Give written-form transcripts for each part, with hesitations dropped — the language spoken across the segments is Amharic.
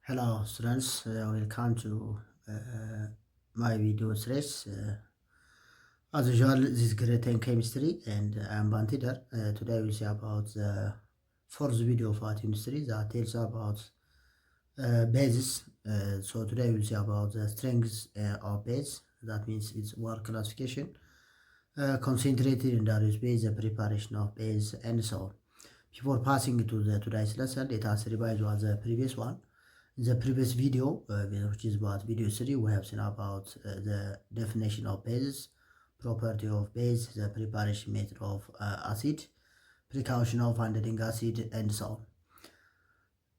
Hello students, welcome to my video series. As usual, this is grade 10 chemistry and I'm Bantider. Today we'll see about the fourth video of our chemistry that tells about bases. So today we'll see about the strengths of base. That means its work classification, concentrated in various base, the preparation of base, and so on. Before passing to the today's lesson, let us revise what the previous one. In the previous video, which is about video 3, we have seen about the definition of bases, property of base, the preparation method of acid, precaution of handling acid, and so on.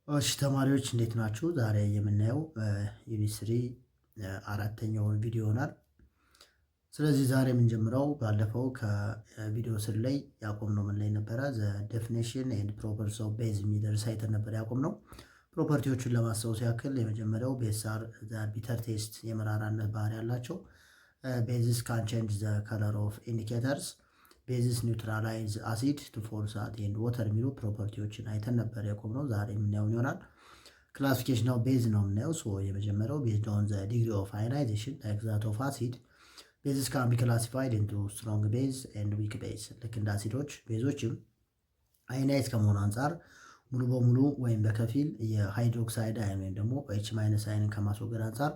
እሺ ተማሪዎች እንዴት ናችሁ? ዛሬ የምናየው ዩኒት 3 አራተኛውን ቪዲዮ ይሆናል። ስለዚህ ዛሬ የምንጀምረው ባለፈው ከቪዲዮ 3 ላይ ያቆምነው ምን ላይ ነበረ? the definition and properties of base የሚል ርዕስ ነበር ያቆምነው። ፕሮፐርቲዎቹን ለማስታወስ ያክል የመጀመሪያው ቤዝ አር ዘ ቢተር ቴስት የመራራነት ባህሪ ያላቸው፣ ቤዝስ ካን ቼንጅ ዘ ከለር ኦፍ ኢንዲኬተርስ፣ ቤዝስ ኒውትራላይዝ አሲድ ቱ ፎርስ አት ኤንድ ዋተር የሚሉ ፕሮፐርቲዎችን አይተን ነበር የቆምነው። ዛሬ የምናየው ይሆናል። ክላሲፊኬሽን ኦፍ ቤዝ ነው የምናየው። ሶ የመጀመሪያው ቤዝድ ኦን ዘ ዲግሪ ኦፍ አዮናይዜሽን ላይክ ዛት ኦፍ አሲድ ቤዝስ ካን ቢ ክላሲፋይድ ኢንቱ ስትሮንግ ቤዝ ኤንድ ዊክ ቤዝ። ልክ እንደ አሲዶች ቤዞችም አዮናይዝ ከመሆኑ አንጻር ሙሉ በሙሉ ወይም በከፊል የሃይድሮክሳይድ አየን ወይም ደግሞ ኤች ማይነስ አየንን ከማስወገድ አንጻር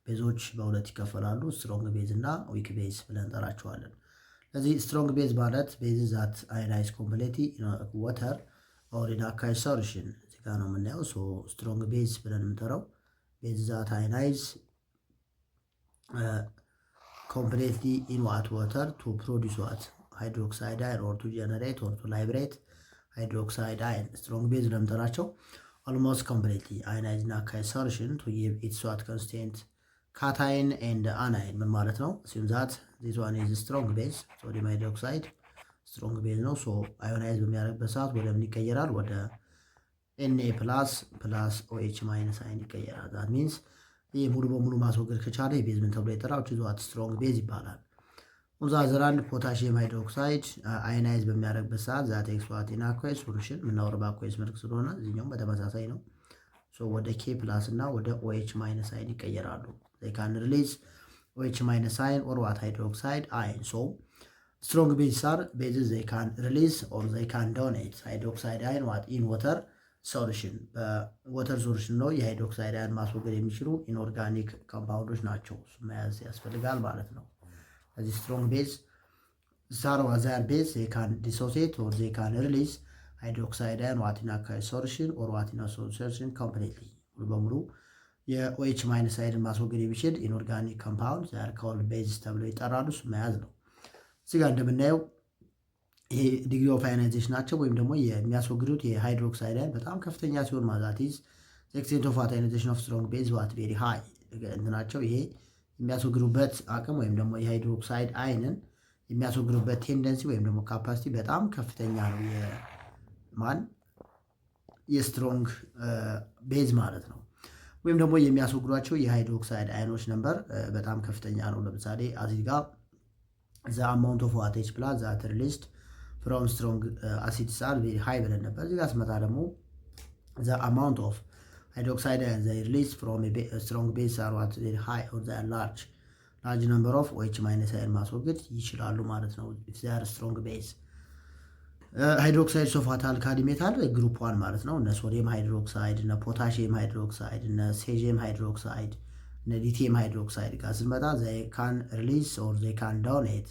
ቤዞች በሁለት ይከፈላሉ፣ ስትሮንግ ቤዝ እና ዊክ ቤዝ ብለን እንጠራቸዋለን። ስለዚህ ስትሮንግ ቤዝ ማለት ቤዝ ዛት አዮናይዝ ኮምፕሌትሊ ኢን ዋተር ኦር ኢን አኳየስ ሶሉሽን እዚህ ጋር ነው የምናየው። ሶ ስትሮንግ ቤዝ ብለን የምንጠራው ቤዝ ዛት አዮናይዝ ኮምፕሌትሊ ኢን ዋተር ቱ ፕሮዲስ ዋት ሃይድሮክሳይድ አየን ኦር ቱ ጀነሬት ኦር ቱ ላይብሬት ሃይድሮክሳይድ አየን። ስትሮንግ ቤዝ ለምጠራቸው ኦልሞስት ኮምፕሊትሊ አዮናይዝ እና አኳየስ ሶሉሽን ቱ ጊቭ ኢትስ ዋት ኮንስቲትዩንት ካታይን ኤንድ አናይን። ምን ማለት ነው? ሲም ዛት ዚስ ዋን ኢዝ ስትሮንግ ቤዝ ሶዲየም ሃይድሮክሳይድ ስትሮንግ ቤዝ ነው። ሶ አዮናይዝ በሚያደርግበት ሰዓት ወደ ምን ይቀየራል? ወደ ኤንኤ ፕላስ ፕላስ ኦኤች ማይነስ አይን ይቀየራል። ዛት ሚንስ ይህ ሙሉ በሙሉ ማስወገድ ከቻለ የቤዝ ምን ተብሎ ይጠራል? ዊች ኢዝ ዋት ስትሮንግ ቤዝ ይባላል። ዛዘራን ፖታሽየም ሃይድሮክሳይድ አዮናይዝ በሚያደርግበት ሰዓት ዛት ኤክስ ዋት ኢን አኳየስ ሶሉሽን የምናወራው በአኳየስ መልክ ስለሆነ እዚህኛውም በተመሳሳይ ነው። ሶ ወደ ኬ ፕላስ እና ወደ ኦኤች ማይነስ አይን ይቀየራሉ። they can release OH minus ion or what hydroxide ion. So strong bases are bases they can release or they can donate hydroxide ion what in water solution. በዋተር ሶሉሽን ነው የሃይድሮክሳይድ አየን ማስወገድ የሚችሉ ኢንኦርጋኒክ ኮምፓውንዶች ናቸው። መያዝ ያስፈልጋል ማለት ነው። ስለዚህ ስትሮንግ ቤዝ ዛር ዋዛር ቤዝ they can dissociate or they can release hydroxide ion what in aqueous solution or what in a solution completely ሙሉ በሙሉ የኦኤች ማይነስ አይንን ማስወገድ የሚችል ኢንኦርጋኒክ ኮምፓውንድ ዛር ኮልድ ቤዝ ተብሎ ይጠራሉ። እሱ መያዝ ነው። እዚህ ጋር እንደምናየው ይሄ ዲግሪ ኦፍ አዮናይዜሽን ናቸው ወይም ደግሞ የሚያስወግዱት የሃይድሮክሳይድ አየን በጣም ከፍተኛ ሲሆን ማዛቲዝ ኤክስቴንት ኦፍ አዮናይዜሽን ኦፍ ስትሮንግ ቤዝ ዋት ቬሪ ሃይ እንትናቸው ይሄ የሚያስወግዱበት አቅም ወይም ደግሞ የሃይድሮክሳይድ አየንን የሚያስወግዱበት ቴንደንሲ ወይም ደግሞ ካፓሲቲ በጣም ከፍተኛ ነው። የስትሮንግ ቤዝ ማለት ነው። ወይም ደግሞ የሚያስወግዷቸው የሃይድሮክሳይድ አየኖች ነምበር በጣም ከፍተኛ ነው። ለምሳሌ አሲድ ጋር ዘ አማውንት ኦፍ ዋት ኤች ፕላስ ዛት ሪሊዝድ ፍሮም ስትሮንግ አሲድስ አር ቬሪ ሃይ ብለን ነበር። እዚህ ጋር ስመጣ ደግሞ ዘ አማውንት ኦፍ ሃይድሮክሳይድ አየን ዘ ሪሊዝ ፍሮም ስትሮንግ ቤዝ አር ዋት ቬሪ ሃይ ኦር ዘ ላርጅ ነምበር ኦፍ ኦኤች ማይነስ አየን ማስወገድ ይችላሉ ማለት ነው። ኢፍ ዜ አር ስትሮንግ ቤዝ ሃይድሮክሳይድ ሶፋት አልካሊ ሜታል ግሩፕ 1 ማለት ነው። እነ ሶዲየም ሃይድሮክሳይድ፣ እነ ፖታሽየም ሃይድሮክሳይድ፣ እነ ሴዥየም ሃይድሮክሳይድ፣ እነ ሊቲየም ሃይድሮክሳይድ ጋር ስንመጣ ዘይ ካን ሪሊዝ ኦር ዘይ ካን ዶኔት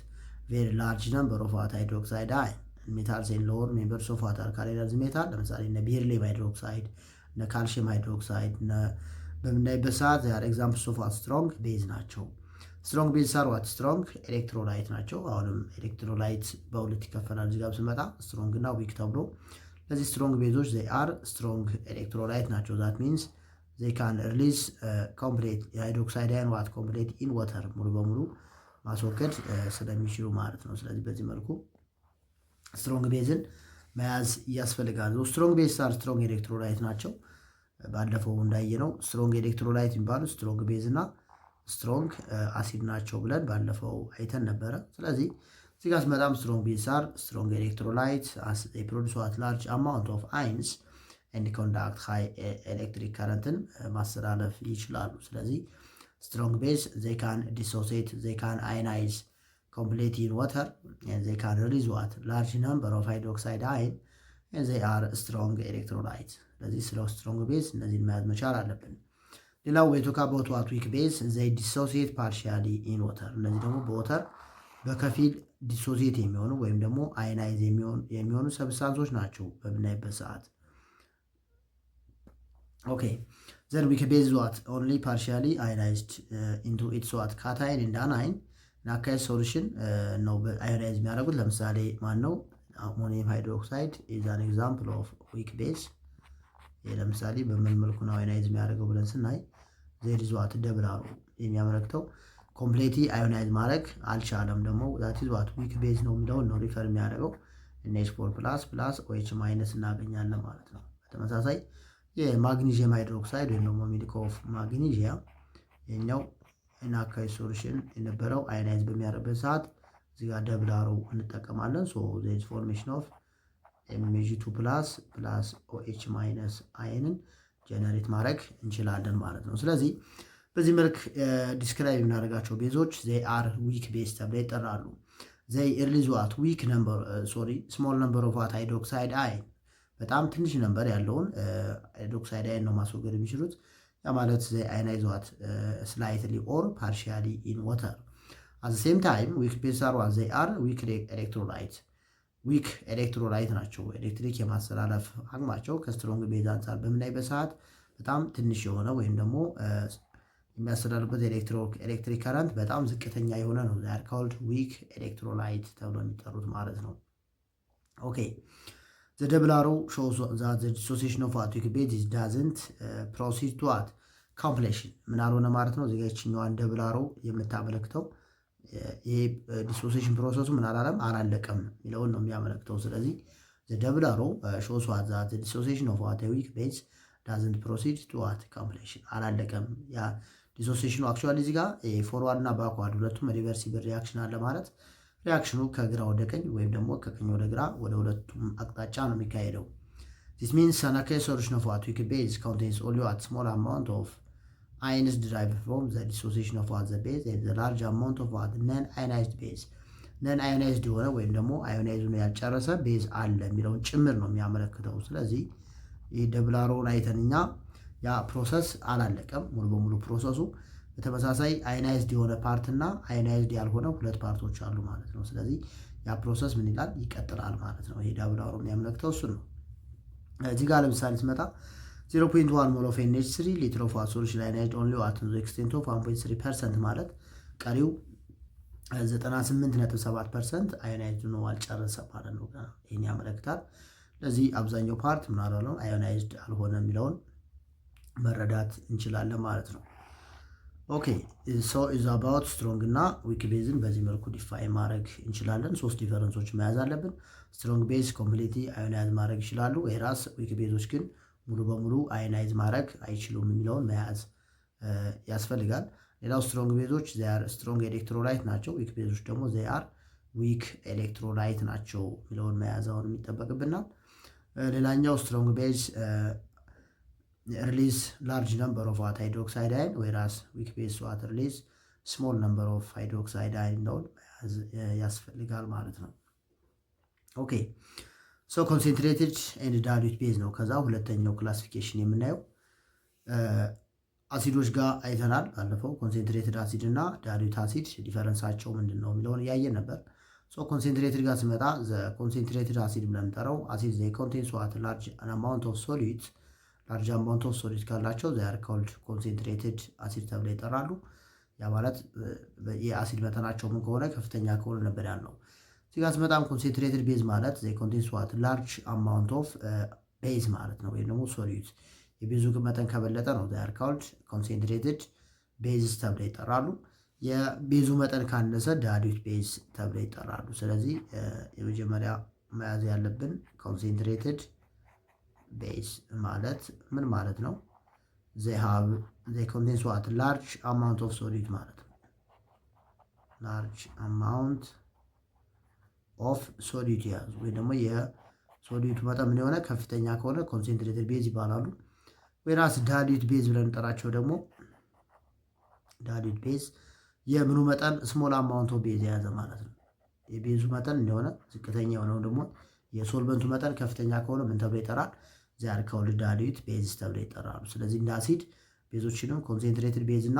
ቬሪ ላርጅ ነምበር ኦፍ ዋት ሃይድሮክሳይድ አየን ሜታልስ ኤንድ ሎወር ሜምበርስ ኦፍ ዋት አልካሊ ኤነርጂ ሜታል። ለምሳሌ እነ ቤሪሊየም ሃይድሮክሳይድ፣ እነ ካልሽየም ሃይድሮክሳይድ በምናይበት ሰዓት ዛር ኤግዛምፕልስ ኦፍ ዋት ስትሮንግ ቤዝ ናቸው። ስትሮንግ ቤዝ አር ዋት ስትሮንግ ኤሌክትሮላይት ናቸው። አሁንም ኤሌክትሮላይት በሁለት ይከፈላል። እዚህ ጋር ስንመጣ ስትሮንግ እና ዊክ ተብሎ ለዚህ ስትሮንግ ቤዞች ዘይ አር ስትሮንግ ኤሌክትሮላይት ናቸው። ዛት ሚንስ ዘይ ካን ሪሊዝ ኮምፕሌት የሃይድሮክሳይድ አየን ዋት ኮምፕሌት ኢን ዋተር ሙሉ በሙሉ ማስወገድ ስለሚችሉ ማለት ነው። ስለዚህ በዚህ መልኩ ስትሮንግ ቤዝን መያዝ ያስፈልጋል። ስትሮንግ ቤዝ አር ስትሮንግ ኤሌክትሮላይት ናቸው። ባለፈው እንዳየነው ስትሮንግ ኤሌክትሮላይት የሚባሉ ስትሮንግ ቤዝ እና ስትሮንግ አሲድ ናቸው ብለን ባለፈው አይተን ነበረ። ስለዚህ እዚህ ጋር ስመጣም ስትሮንግ ቤዝ አር ስትሮንግ ኤሌክትሮላይት አስ ኤ ፕሮዲስ ዋት ላርጅ አማውንት ኦፍ አይንስ ኤንድ ኮንዳክት ሃይ ኤሌክትሪክ ከረንትን ማስተላለፍ ይችላሉ። ስለዚህ ስትሮንግ ቤዝ they can dissociate, they can ionize completely in water, and they can release what large number of hydroxide ion, and they are strong electrolytes። ስለዚህ ስለ ስትሮንግ ቤዝ እነዚህን መያዝ መቻል አለብን። ሌላው we talk about what weak base they dissociate partially in water። እነዚህ ደግሞ በወተር በከፊል ዲሶሲየት የሚሆኑ ወይም ደግሞ አዮናይዝ የሚሆኑ ሰብስታንሶች ናቸው በምናይበት ሰዓት። ኦኬ then weak base is what only partially ionized into its what cation and anion ናካይ ሶሉሽን ነው አዮናይዝ የሚያደርጉት። ለምሳሌ ማን ነው? አሞኒየም ሃይድሮክሳይድ is an example of weak base። ለምሳሌ በምን መልኩ ነው አዮናይዝ የሚያደርገው ብለን ስናይ there is what ደብል አሮ የሚያመለክተው ኮምፕሌትሊ አዮናይዝ ማድረግ አልቻለም። ደግሞ that is what weak base ነው የሚለውን ነው ሪፈር የሚያደርገው። NH4+ OH- እናገኛለን ማለት ነው። በተመሳሳይ የማግኒዥየም ሃይድሮክሳይድ ወይም ደግሞ ሚልክ ኦፍ ማግኒዥያ የኛው ናካይ ሶሉሽን የነበረው አዮናይዝ በሚያደርግበት ሰዓት እዚህ ጋር ደብል አሮ እንጠቀማለን። ሶ there is formation of Mg2+ OH- አየንን ጀነሬት ማድረግ እንችላለን ማለት ነው። ስለዚህ በዚህ መልክ ዲስክራይብ የምናደርጋቸው ቤዞች they are weak base ተብለው ይጠራሉ። they release what weak number small number of what hydroxide ion በጣም ትንሽ ነምበር ያለውን ሃይድሮክሳይድ አየን ነው ማስወገድ የሚችሉት። ያ ማለት they ionize what slightly or partially in water. at the same time weak base are what they are weak electrolytes ዊክ ኤሌክትሮላይት ናቸው። ኤሌክትሪክ የማስተላለፍ አቅማቸው ከስትሮንግ ቤዝ አንጻር በምናይበት ሰዓት በጣም ትንሽ የሆነ ወይም ደግሞ የሚያስተላልፉበት ኤሌክትሪክ ከረንት በጣም ዝቅተኛ የሆነ ነው። they are called weak electrolyte ተብሎ የሚጠሩት ማለት ነው። ኦኬ the double arrow shows that the dissociation of what weak base doesn't proceed to what completion ምን አልሆነ ማለት ነው። እዚህ ጋር ይችኛዋን ደብል አሮ የምታመለክተው ይሄ ዲሶሲዬሽን ፕሮሰሱ ምን አላለቀም የሚለውን ነው የሚያመለክተው። ስለዚህ the double arrow shows what that the dissociation of what a weak base doesn't proceed to what completion አላለቀም። ያ ዲሶሲዬሽኑ አክቹዋሊ እዚህ ጋር ፎርዋርድ እና ባክዋርድ ሁለቱም ሪቨርሲብል ሪአክሽን አለ ማለት ሪአክሽኑ ከግራ ወደ ቀኝ ወይም ደግሞ ከቀኝ ወደ ግራ ወደ ሁለቱም አቅጣጫ ነው የሚካሄደው። this means an aqueous solution of what weak base contains only a small amount of ions derived from the dissociation of what the base and the large amount of what non-ionized base non-ionized የሆነ ወይም ደግሞ አዮናይዙን ያልጨረሰ ቤዝ አለ የሚለውን ጭምር ነው የሚያመለክተው። ስለዚህ ይህ ደብል አሮውን አይተንኛ ያ ፕሮሰስ አላለቀም ሙሉ በሙሉ ፕሮሰሱ። በተመሳሳይ አዮናይዝድ የሆነ ፓርት እና አዮናይዝድ ያልሆነ ሁለት ፓርቶች አሉ ማለት ነው። ስለዚህ ያ ፕሮሰስ ምን ይላል ይቀጥላል ማለት ነው። ይሄ ደብል አሮ የሚያመለክተው እሱ ነው። እዚህ ጋር ለምሳሌ ስመጣ 0.1 ሞል ኦፍ NH3 ሊትር ኦፍ ዋት ሶሉሽን አዮናይዝድ ኦንሊ ዋት ቱ ዘ ኤክስቴንት ኦፍ 1.3% ማለት ቀሪው 98.7% አዮናይዝድ ነው አልጨረሰ ማለት ነው። ይሄን ያመለክታል። ለዚህ አብዛኛው ፓርት ምን አላለው አዮናይዝድ አልሆነ የሚለውን መረዳት እንችላለን ማለት ነው። ኦኬ ሶ ኢዝ አባውት ስትሮንግ እና ዊክ ቤዝን በዚህ መልኩ ዲፋይን ማድረግ እንችላለን። ሶስት ዲፈረንሶች መያዝ አለብን። ስትሮንግ ቤዝ ኮምፕሊትሊ አዮናይዝ ማድረግ ይችላሉ፣ ወይራስ ዊክ ቤዞች ግን ሙሉ በሙሉ አዮናይዝ ማድረግ አይችሉም የሚለውን መያዝ ያስፈልጋል። ሌላው ስትሮንግ ቤዞች ዜር ስትሮንግ ኤሌክትሮላይት ናቸው፣ ዊክ ቤዞች ደግሞ ዜር ዊክ ኤሌክትሮላይት ናቸው የሚለውን መያዝ አሁን የሚጠበቅብናል። ሌላኛው ስትሮንግ ቤዝ ሪሊዝ ላርጅ ነምበር ኦፍ ዋት ሃይድሮክሳይድ አየን ወይራስ ዊክ ቤዝ ዋት ሪሊዝ ስሞል ነምበር ኦፍ ሃይድሮክሳይድ አየን የሚለውን መያዝ ያስፈልጋል ማለት ነው። ኦኬ ሶ ኮንሴንትሬትድ ኤንድ ዳይሉት ቤዝ ነው። ከዛ ሁለተኛው ክላሲፊኬሽን የምናየው አሲዶች ጋር አይተናል ባለፈው። ኮንሴንትሬትድ አሲድ እና ዳይሉት አሲድ ዲፈረንሳቸው ምንድን ነው የሚለውን እያየን ነበር። ሶ ኮንሴንትሬትድ ጋር ስመጣ ኮንሴንትሬትድ አሲድ ብለን የምንጠራው አሲድ ዘ ኮንቴንስ ዋት ላርጅ አማውንት ኦፍ ሶሊድ ላርጅ አማውንት ኦፍ ሶሊድ ካላቸው ዘ አር ኮልድ ኮንሴንትሬትድ አሲድ ተብለው ይጠራሉ። ያ ማለት የአሲድ መጠናቸው ምን ከሆነ ከፍተኛ ከሆነ ነበር ያልነው። እዚህ ጋር ስመጣም ኮንሴንትሬትድ ቤዝ ማለት ዘ ኮንቴንስ ዋት ላርጅ አማውንት ኦፍ ቤዝ ማለት ነው፣ ወይም ደግሞ ሶሊድ የቤዙ መጠን ከበለጠ ነው ዘ አር ኮልድ ኮንሴንትሬትድ ቤዝስ ተብለው ይጠራሉ። የቤዙ መጠን ካነሰ ዳይሉት ቤዝ ተብለው ይጠራሉ። ስለዚህ የመጀመሪያ መያዝ ያለብን ኮንሴንትሬትድ ቤዝ ማለት ምን ማለት ነው? they contains what large amount of solid ማለት ነው። large amount of solid ያዙ ወይ ደግሞ ሶሊዩቱ መጠን ምን የሆነ ከፍተኛ ከሆነ ኮንሴንትሬትድ ቤዝ ይባላሉ። ወይራስ ዳይሉት ቤዝ ብለን እንጠራቸው ደግሞ ዳይሉት ቤዝ የምኑ መጠን ስሞል አማውንት ኦፍ ቤዝ የያዘ ማለት ነው። የቤዙ መጠን እንደሆነ ዝቅተኛ የሆነው ደግሞ የሶልቨንቱ መጠን ከፍተኛ ከሆነ ምን ተብሎ ይጠራል? ዚያር ኮልድ ዳይሉት ቤዝ ተብሎ ይጠራሉ። ስለዚህ እንደ አሲድ ቤዞችንም ኮንሴንትሬትድ ቤዝ እና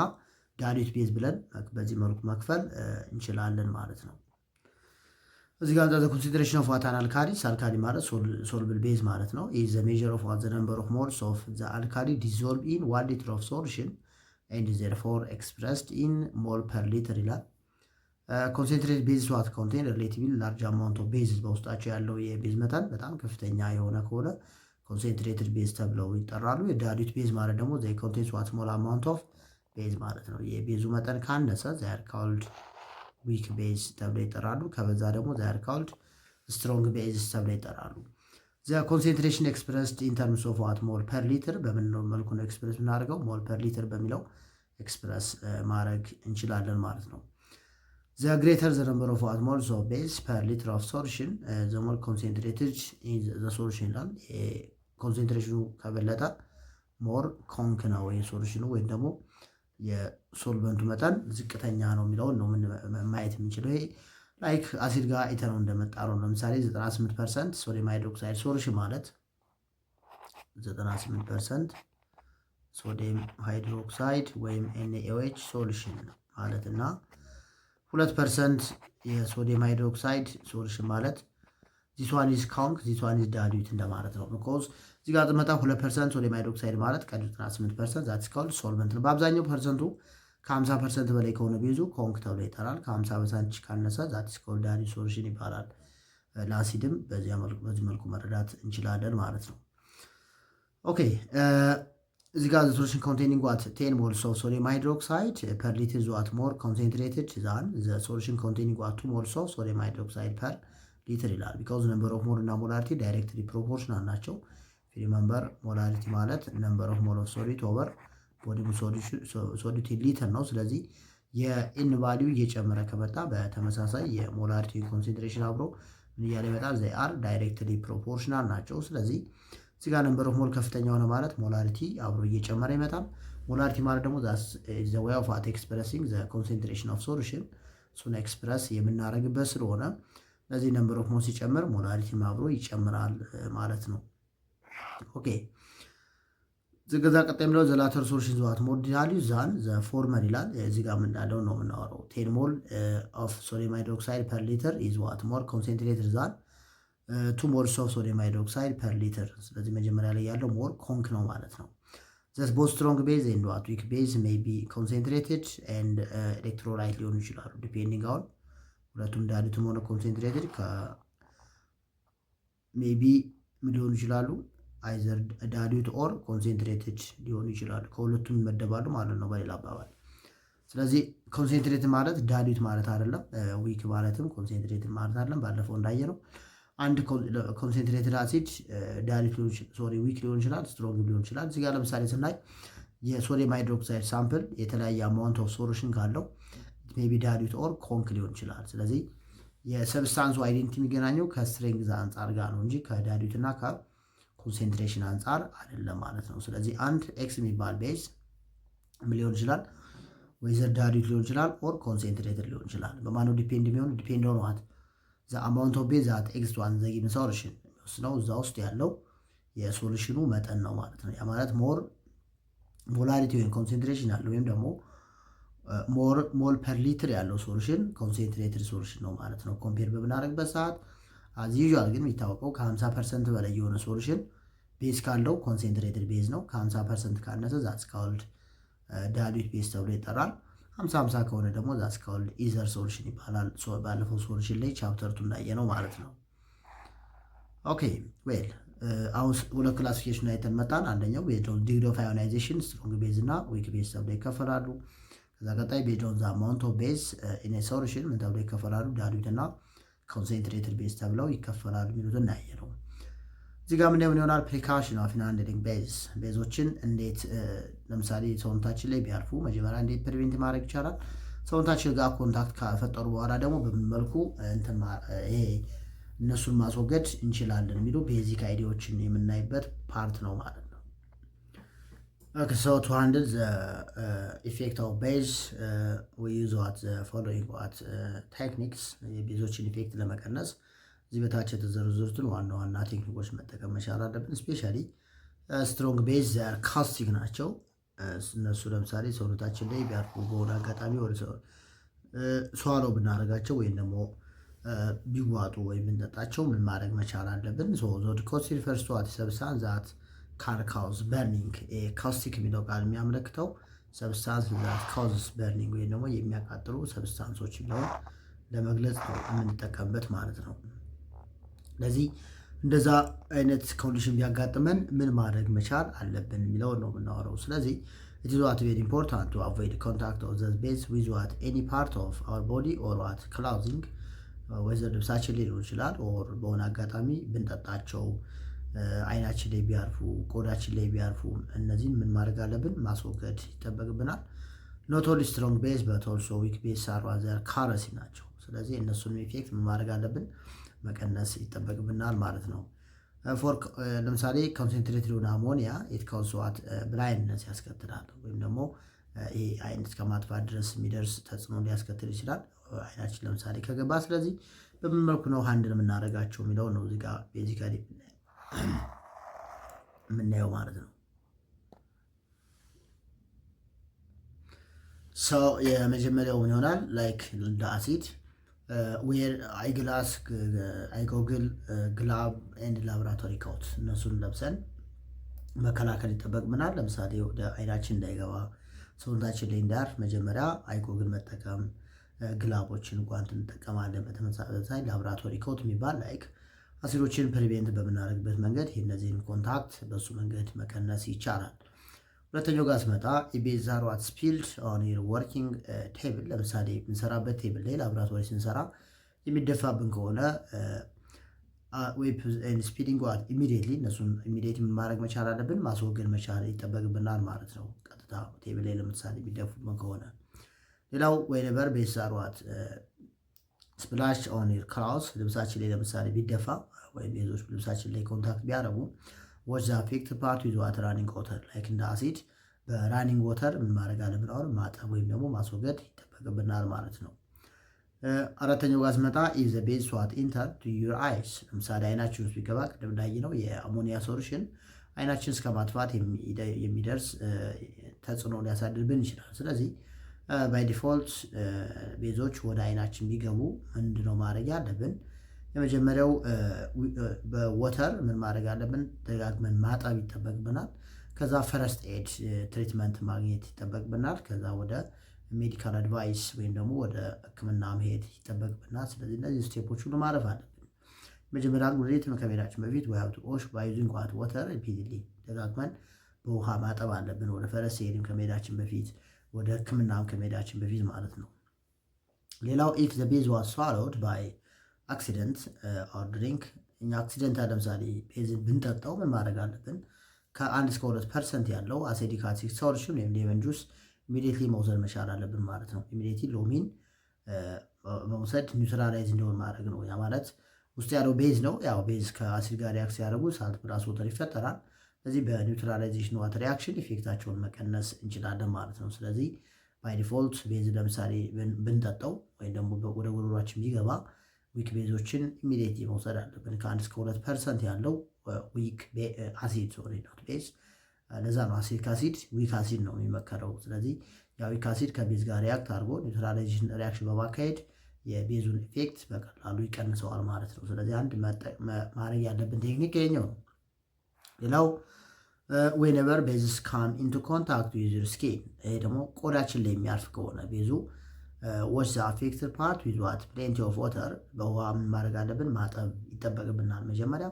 ዳይሉት ቤዝ ብለን በዚህ መልኩ መክፈል እንችላለን ማለት ነው። እዚህ ጋር ዘ ኮንሲደሬሽን ኦፍ ዋት አን አልካሊ አልካሊ ማለት ሶልብል ቤዝ ማለት ነው። ኢዝ ዘ ሜዠር ኦፍ ዋት ዘ ነምበር ኦፍ ሞልስ ኦፍ ዘ አልካሊ ዲዞልቭ ኢን 1 ሊትር ኦፍ ሶሉሽን ኤንድ ዜርፎር ኤክስፕረስድ ኢን ሞል ፐር ሊትር ይላል። ኮንሴንትሬትድ ቤዝ ዋት ኮንቴን ሪሌቲቭሊ ላርጅ አማውንት ኦፍ ቤዝ በውስጣቸው ያለው የቤዝ መጠን በጣም ከፍተኛ የሆነ ከሆነ ኮንሴንትሬትድ ቤዝ ተብለው ይጠራሉ። የዳይሉት ቤዝ ማለት ደግሞ ዘ ኮንቴንስ ዋት ስሞል አማውንት ኦፍ ቤዝ ማለት ነው። የቤዙ መጠን ካነሰ ዚያር ኮልድ ዊክ ቤዝ ተብለው ይጠራሉ። ከበዛ ደግሞ ዚያር ኮልድ ስትሮንግ ቤዝ ተብለው ይጠራሉ። ዘ ኮንሴንትሬሽን ኤክስፕረስድ ኢን ተርምስ ኦፍ ዋት ሞል ፐር ሊትር በምን መልኩ ነው ኤክስፕረስ የምናደርገው? ሞል ፐር ሊትር በሚለው ኤክስፕረስ ማድረግ እንችላለን ማለት ነው። ዘ ግሬተር ዘ ነምበር ኦፍ ዋት ሞልስ ኦፍ ቤዝ ፐር ሊትር ኦፍ ሶሉሽን ዘ ሞል ኮንሴንትሬትድ ኢን ዘ ሶሉሽን ይላል። ኮንሴንትሬሽኑ ከበለጠ ሞር ኮንክ ነው የሶሉሽኑ ወይም ደግሞ የሶልቨንቱ መጠን ዝቅተኛ ነው የሚለውን ነው ማየት የምንችለው። ይሄ ላይክ አሲድ ጋር አይተነው እንደመጣ ነው። ለምሳሌ 98% ሶዲየም ሃይድሮክሳይድ ሶሉሽን ማለት 98% ሶዲየም ሃይድሮክሳይድ ወይም NaOH ሶሉሽን ማለት እና 2% የሶዲየም ሃይድሮክሳይድ ሶሉሽን ማለት ዚስ ዋን ኢዝ ኮንክ ዚስ ዋን ኢዝ ዳይሉት እንደማለት ነው። ቢኮዝ እዚህ ጋር ጥመጣ 2% ሶዲየም ሃይድሮክሳይድ ማለት ቀሪ 98% ዛት ኢዝ ኮልድ ሶልቨንት ነው። በአብዛኛው ፐርሰንቱ ከ50% በላይ ከሆነ ቤዙ ኮንክ ተብሎ ይጠራል። ከ50% ካነሰ ዛት ኢዝ ኮልድ ዳይሉት ሶሉሽን ይባላል። ለአሲድም በዚህ መልኩ መረዳት እንችላለን ማለት ነው። ኦኬ እዚህ ጋር ሶሉሽን ኮንቴኒንግ ዋት 10 ሞልስ ኦፍ ሶዲየም ሃይድሮክሳይድ ፐር ሊትር ዋት ሞር ኮንሴንትሬትድ ዛን ዘ ሶሉሽን ኮንቴኒንግ ዋት 2 ሞልስ ኦፍ ሶዲየም ሃይድሮክሳይድ ፐር ሊትር ይላል። ቢካዝ ነምበር ኦፍ ሞል እና ሞላሪቲ ዳይሬክትሊ ፕሮፖርሽናል ናቸው። ሪመምበር ሞላሪቲ ማለት ነምበር ኦፍ ሞል ኦፍ ሶሊድ ኦቨር ቦዲ ሶሊድ ሊትር ነው። ስለዚህ የኢን ቫሊዩ እየጨመረ ከመጣ በተመሳሳይ የሞላሪቲ ኮንሴንትሬሽን አብሮ ምን እያለ ይመጣል? ዘይ አር ዳይሬክትሊ ፕሮፖርሽናል ናቸው። ስለዚህ እዚህ ጋር ነምበር ኦፍ ሞል ከፍተኛ ሆነ ማለት ሞላሪቲ አብሮ እየጨመረ ይመጣል። ሞላሪቲ ማለት ደግሞ ዘ ዌይ ኦፍ አት ኤክስፕረሲንግ ዘ ኮንሴንትሬሽን ኦፍ ሶሉሽን እሱን ኤክስፕረስ የምናደርግበት ስለሆነ ለዚህ ነምበር ኦፍ ሞል ሲጨምር ሞላሪቲም አብሮ ይጨምራል ማለት ነው። ኦኬ ዝገዛ ቀጣይ የሚለው ዘ ላተር ሶሉሽን ዘዋት ሞር ዳይሉት ዛን ዘ ፎርመር ይላል። እዚህ ጋር የምናለው ነው የምናወራው 10 ሞል ኦፍ ሶዲየም ሃይድሮክሳይድ ፐር ሊትር ኢዝ ዋት ሞር ኮንሴንትሬትድ ዛን 2 ሞልስ ኦፍ ሶዲየም ሃይድሮክሳይድ ፐር ሊትር። ስለዚህ መጀመሪያ ላይ ያለው ሞር ኮንክ ነው ማለት ነው። ዘስ ቦዝ ስትሮንግ ቤዝ ኤንድ ዋት ዊክ ቤዝ ሜይ ቢ ኮንሴንትሬትድ ኤንድ ኤሌክትሮላይት ሊሆኑ ይችላሉ። ዲፔንዲንግ አሁን ሁለቱም ዳይሉትም ሆነ ኮንሴንትሬትድ ሜይ ቢ ምን ሊሆኑ ይችላሉ? አይዘር ዳይሉት ኦር ኮንሴንትሬትድ ሊሆኑ ይችላሉ። ከሁለቱም ይመደባሉ ማለት ነው በሌላ አባባል። ስለዚህ ኮንሴንትሬትድ ማለት ዳይሉት ማለት አይደለም፣ ዊክ ማለትም ኮንሴንትሬትድ ማለት አይደለም። ባለፈው እንዳየ ነው አንድ ኮንሴንትሬትድ አሲድ ዳይሉት ዊክ ሊሆን ይችላል፣ ስትሮንግ ሊሆን ይችላል። እዚህ ጋር ለምሳሌ ስናይ የሶዲየም ሃይድሮክሳይድ ሳምፕል የተለያየ አማውንት ኦፍ ሶሉሽን ካለው ሜይ ቢ ዳይሉት ኦር ኮንክ ሊሆን ይችላል። ስለዚህ የሰብስታንሱ አይዴንቲቲ የሚገናኘው ከስትሬንግዝ አንጻር ጋር ነው እንጂ ከዳይሉት እና ከኮንሴንትሬሽን አንጻር አይደለም ማለት ነው። ስለዚህ አንድ ኤክስ የሚባል ቤዝ ምን ሊሆን ይችላል? ወይዘር ዳይሉት ሊሆን ይችላል ኦር ኮንሴንትሬትድ ሊሆን ይችላል። በማነው ዲፔንድ የሚሆን? ዲፔንድ ኦን ዋት ዘ አማውንት ኦፍ ቤዝ ዛት ኤክስ ዋን ዘ ጊቭን ሶሉሽን የሚወስነው እዛ ውስጥ ያለው የሶሉሽኑ መጠን ነው ማለት ነው። ያ ማለት ሞር ሞላሪቲ ወይም ኮንሴንትሬሽን ያለው ወይም ደግሞ ሞል ፐር ሊትር ያለው ሶሉሽን ኮንሴንትሬትድ ሶሉሽን ነው ማለት ነው። ኮምፔር በምናደርግበት ሰዓት አዝ ዩዥዋል ግን የሚታወቀው ከ50% በላይ የሆነ ሶሉሽን ቤዝ ካለው ኮንሴንትሬትድ ቤዝ ነው። ከ50% ካነሰ ዛትስ ኮልድ ዳይሉት ቤዝ ተብሎ ይጠራል። 50 ከሆነ ደግሞ ዛትስ ኮልድ ኢዘር ሶሉሽን ይባላል። ባለፈው ሶሉሽን ላይ ቻፕተር 2 እንዳየነው ማለት ነው። ኦኬ ዌል አሁን ሁለት ክላሲፊኬሽን አይተን መጣን። አንደኛው ዲግሪ ኦፍ አዮናይዜሽን ስትሮንግ ቤዝ እና ዊክ ቤዝ ተብሎ ይከፈላሉ። ከዛ ቀጣይ ቤዝ ኦን ዘ አማውንት ኦፍ ቤዝ ኢን ኤ ሶሉሽን ምን ተብሎ ይከፈላሉ? ዳይሉት እና ኮንሴንትሬትድ ቤዝ ተብለው ይከፈላሉ የሚሉትን እናያየነው። እዚህ ጋር ምን ይሆናል? ፕሪካሽን ኦፍ ሃንድሊንግ ቤዝ ቤዞችን እንዴት ለምሳሌ ሰውነታችን ላይ ቢያርፉ መጀመሪያ እንዴት ፕሪቬንት ማድረግ ይቻላል? ሰውነታችን ጋር ኮንታክት ካፈጠሩ በኋላ ደግሞ በምን መልኩ ይሄ እነሱን ማስወገድ እንችላለን የሚሉ ቤዚክ አይዲያዎችን የምናይበት ፓርት ነው ማለት ነው። Okay, so to handle the effect of base, we use the following techniques. የቤዞችን ኢፌክት ለመቀነስ እዚህ በታች የተዘረዘሩትን ዋና ዋና ቴክኒኮች መጠቀም መቻል አለብን። ስፔሻሊ ስትሮንግ ቤዝ ካስቲክ ናቸው። እነሱ ለምሳሌ ሰውነታችን ላይ ቢያርፉ በሆነ አጋጣሚ ወደ ሷሎ ብናደርጋቸው ወይም ደግሞ ቢዋጡ ወይም ብንጠጣቸው ምን ማድረግ መቻል አለብን? ዞድ ኮስት ሪፈርስ ቱ ሰብስታንስ ዛት ካን ካውዝ በርኒንግ። ካውስቲክ የሚለው ቃል የሚያመለክተው ሰብስታንስ ዛት ካውዝስ በርኒንግ ወይም ደግሞ የሚያቃጥሉ ሰብስታንሶች የሚለውን ለመግለጽ ነው የምንጠቀምበት ማለት ነው። ስለዚህ እንደዛ አይነት ኮንዲሽን ቢያጋጥመን ምን ማድረግ መቻል አለብን የሚለውን ነው የምናወራው። ስለዚህ it is what very important to avoid contact of the base with what any part of our body or what clothing ወይዘር ልብሳችን ላይ ሊሆን ይችላል ኦር በሆነ አጋጣሚ ብንጠጣቸው አይናችን ላይ ቢያርፉ ቆዳችን ላይ ቢያርፉ እነዚህን ምን ማድረግ አለብን? ማስወገድ ይጠበቅብናል። ኖት ኦንሊ ስትሮንግ ቤዝ በት ኦልሶ ዊክ ቤዝ አር ራዘር ካረሲ ናቸው። ስለዚህ እነሱን ኢፌክት ምን ማድረግ አለብን? መቀነስ ይጠበቅብናል ማለት ነው። ለምሳሌ ኮንሰንትሬትድ ሆነ አሞኒያ ኢት ካውዝ ዋት ብላይንድነስ ያስከትላል ወይም ደግሞ ይሄ አይን እስከ ማጥፋት ድረስ የሚደርስ ተጽዕኖ ሊያስከትል ይችላል አይናችን ለምሳሌ ከገባ። ስለዚህ በምን መልኩ ነው ሃንድል የምናደርጋቸው የሚለው ነው እዚህ ጋር ቤዚካሊ የምናየው ማለት ነው። ሰው የመጀመሪያው ምን ይሆናል? ላይክ እንደ አሲድ ዌር አይግላስ አይጎግል ግላብ ኤንድ ላብራቶሪ ኮት እነሱን ለብሰን መከላከል ይጠበቅብናል። ለምሳሌ ወደ አይናችን እንዳይገባ ሰውነታችን ላይ እንዳያርፍ መጀመሪያ አይጎግል መጠቀም፣ ግላቦችን ጓንት እንጠቀማለን። በተመሳሳይ ላብራቶሪ ኮት የሚባል ላይክ አሲዶችን ፕሪቬንት በምናደርግበት መንገድ እነዚህን ኮንታክት በሱ መንገድ መቀነስ ይቻላል። ሁለተኛው ጋር ስመጣ ኢቤዝ አር ዋት ስፒልድ ኦን ዩር ወርኪንግ ቴብል። ለምሳሌ የምንሰራበት ቴብል ላይ ላብራቶሪ ስንሰራ የሚደፋብን ከሆነ ስፒዲንግ ዋት ኢሚዲየትሊ እነሱን ኢሚዲየት ምን ማድረግ መቻል አለብን? ማስወገድ መቻል ይጠበቅብናል ማለት ነው። ቀጥታ ቴብል ላይ ለምሳሌ የሚደፉብን ከሆነ ሌላው ወይነበር ቤዝ አር ዋት ስፕላሽ ኦን ዩር ክላውዝ። ልብሳችን ላይ ለምሳሌ ቢደፋ ወይም ቤዞች ልብሳችን ላይ ኮንታክት ቢያደርጉ ዋት ዘ አፌክትድ ፓርት ዊዝ ዋት ራኒንግ ዋተር ላይክ እንደ አሲድ በራኒንግ ዋተር ምን ማድረግ አለብን? አሁን ማጠብ ወይም ደግሞ ማስወገድ ይጠበቅብናል ማለት ነው። አራተኛው ጋር ስመጣ ኢፍ ዘ ቤዝ ዋት ኢንተር ቱ ዩር አይስ። ለምሳሌ አይናችን ውስጥ ቢገባ ቅድም እንዳየነው የአሞኒያ ሶሉሽን አይናችን እስከ ማጥፋት የሚደርስ ተጽዕኖ ሊያሳድርብን ይችላል። ስለዚህ ባይ ዲፎልት ቤዞች ወደ አይናችን ቢገቡ ምንድነው ማድረግ ያለብን? የመጀመሪያው በወተር ምን ማድረግ አለብን? ደጋግመን ማጠብ ይጠበቅብናል። ከዛ ፈረስት ኤድ ትሪትመንት ማግኘት ይጠበቅብናል። ከዛ ወደ ሜዲካል አድቫይስ ወይም ደግሞ ወደ ሕክምና መሄድ ይጠበቅብናል። ስለዚህ እነዚህ ስቴፖች ሁሉ ማለፍ አለብን። መጀመሪያ ወዴት ከመሄዳችን በፊት ሀብ ቱ ኦሽ ባይ ዩዚንግ ዋት ወተር ሪፒትድሊ ደጋግመን በውሃ ማጠብ አለብን። ወደ ፈረስት ኤድም ከመሄዳችን በፊት ወደ ሕክምናም ከመሄዳችን በፊት ማለት ነው። ሌላው ኢፍ ዘ ቤዝ ዋዝ ስዋሎድ ባይ አክሲደንት ኦር ድሪንክ እኛ አክሲደንት ለምሳሌ ቤዝን ብንጠጣው ምን ማድረግ አለብን? ከ1 እስከ 2% ያለው አሲዲክ አሲድ ሶሉሽን ወይም ሌመን ጁስ ኢሚዲየትሊ መውሰድ መቻል አለብን ማለት ነው። ኢሚዲየትሊ ሎሚን መውሰድ ኒውትራላይዝ እንዲሆን ማድረግ ነው። ያ ማለት ውስጥ ያለው ቤዝ ነው። ያው ቤዝ ከአሲድ ጋር ሪያክት ሲያደርጉ ሳልት ፕላስ ወተር ይፈጠራል። ስለዚህ በኒውትራላይዜሽን ዋተር ሪያክሽን ኢፌክታቸውን መቀነስ እንችላለን ማለት ነው። ስለዚህ ባይ ዲፎልት ቤዝ ለምሳሌ ብንጠጣው ወይም ደግሞ ወደ ጉሮሯችን ቢገባ ዊክ ቤዞችን ኢሚዲየትሊ መውሰድ አለብን። ከ1 እስከ 2% ያለው ዊክ አሲድ ሶሪ ኖት ቤዝ። ለዛ ነው አሲድ ከአሲድ ዊክ አሲድ ነው የሚመከረው። ስለዚህ ያ ዊክ አሲድ ከቤዝ ጋር ሪያክት አድርጎ ኒውትራላይዜሽን ሪያክሽን በማካሄድ የቤዙን ኢፌክት በቀላሉ ይቀንሰዋል ማለት ነው። ስለዚህ አንድ ማድረግ ያለብን ቴክኒክ ይኸኛው ነው። ሌላው ዌንኤቨር ቤዝስ ካም ኢንቱ ኮንታክት ዊዝ ዩር ስኪን፣ ይሄ ደግሞ ቆዳችን ላይ የሚያርፍ ከሆነ ቤዙ ዋሽ ዘ አፌክትድ ፓርት ዊዝ ዋት ፕሌንቲ ኦፍ ዋተር፣ በውሃ ምን ማድረግ አለብን? ማጠብ ይጠበቅብናል መጀመሪያ።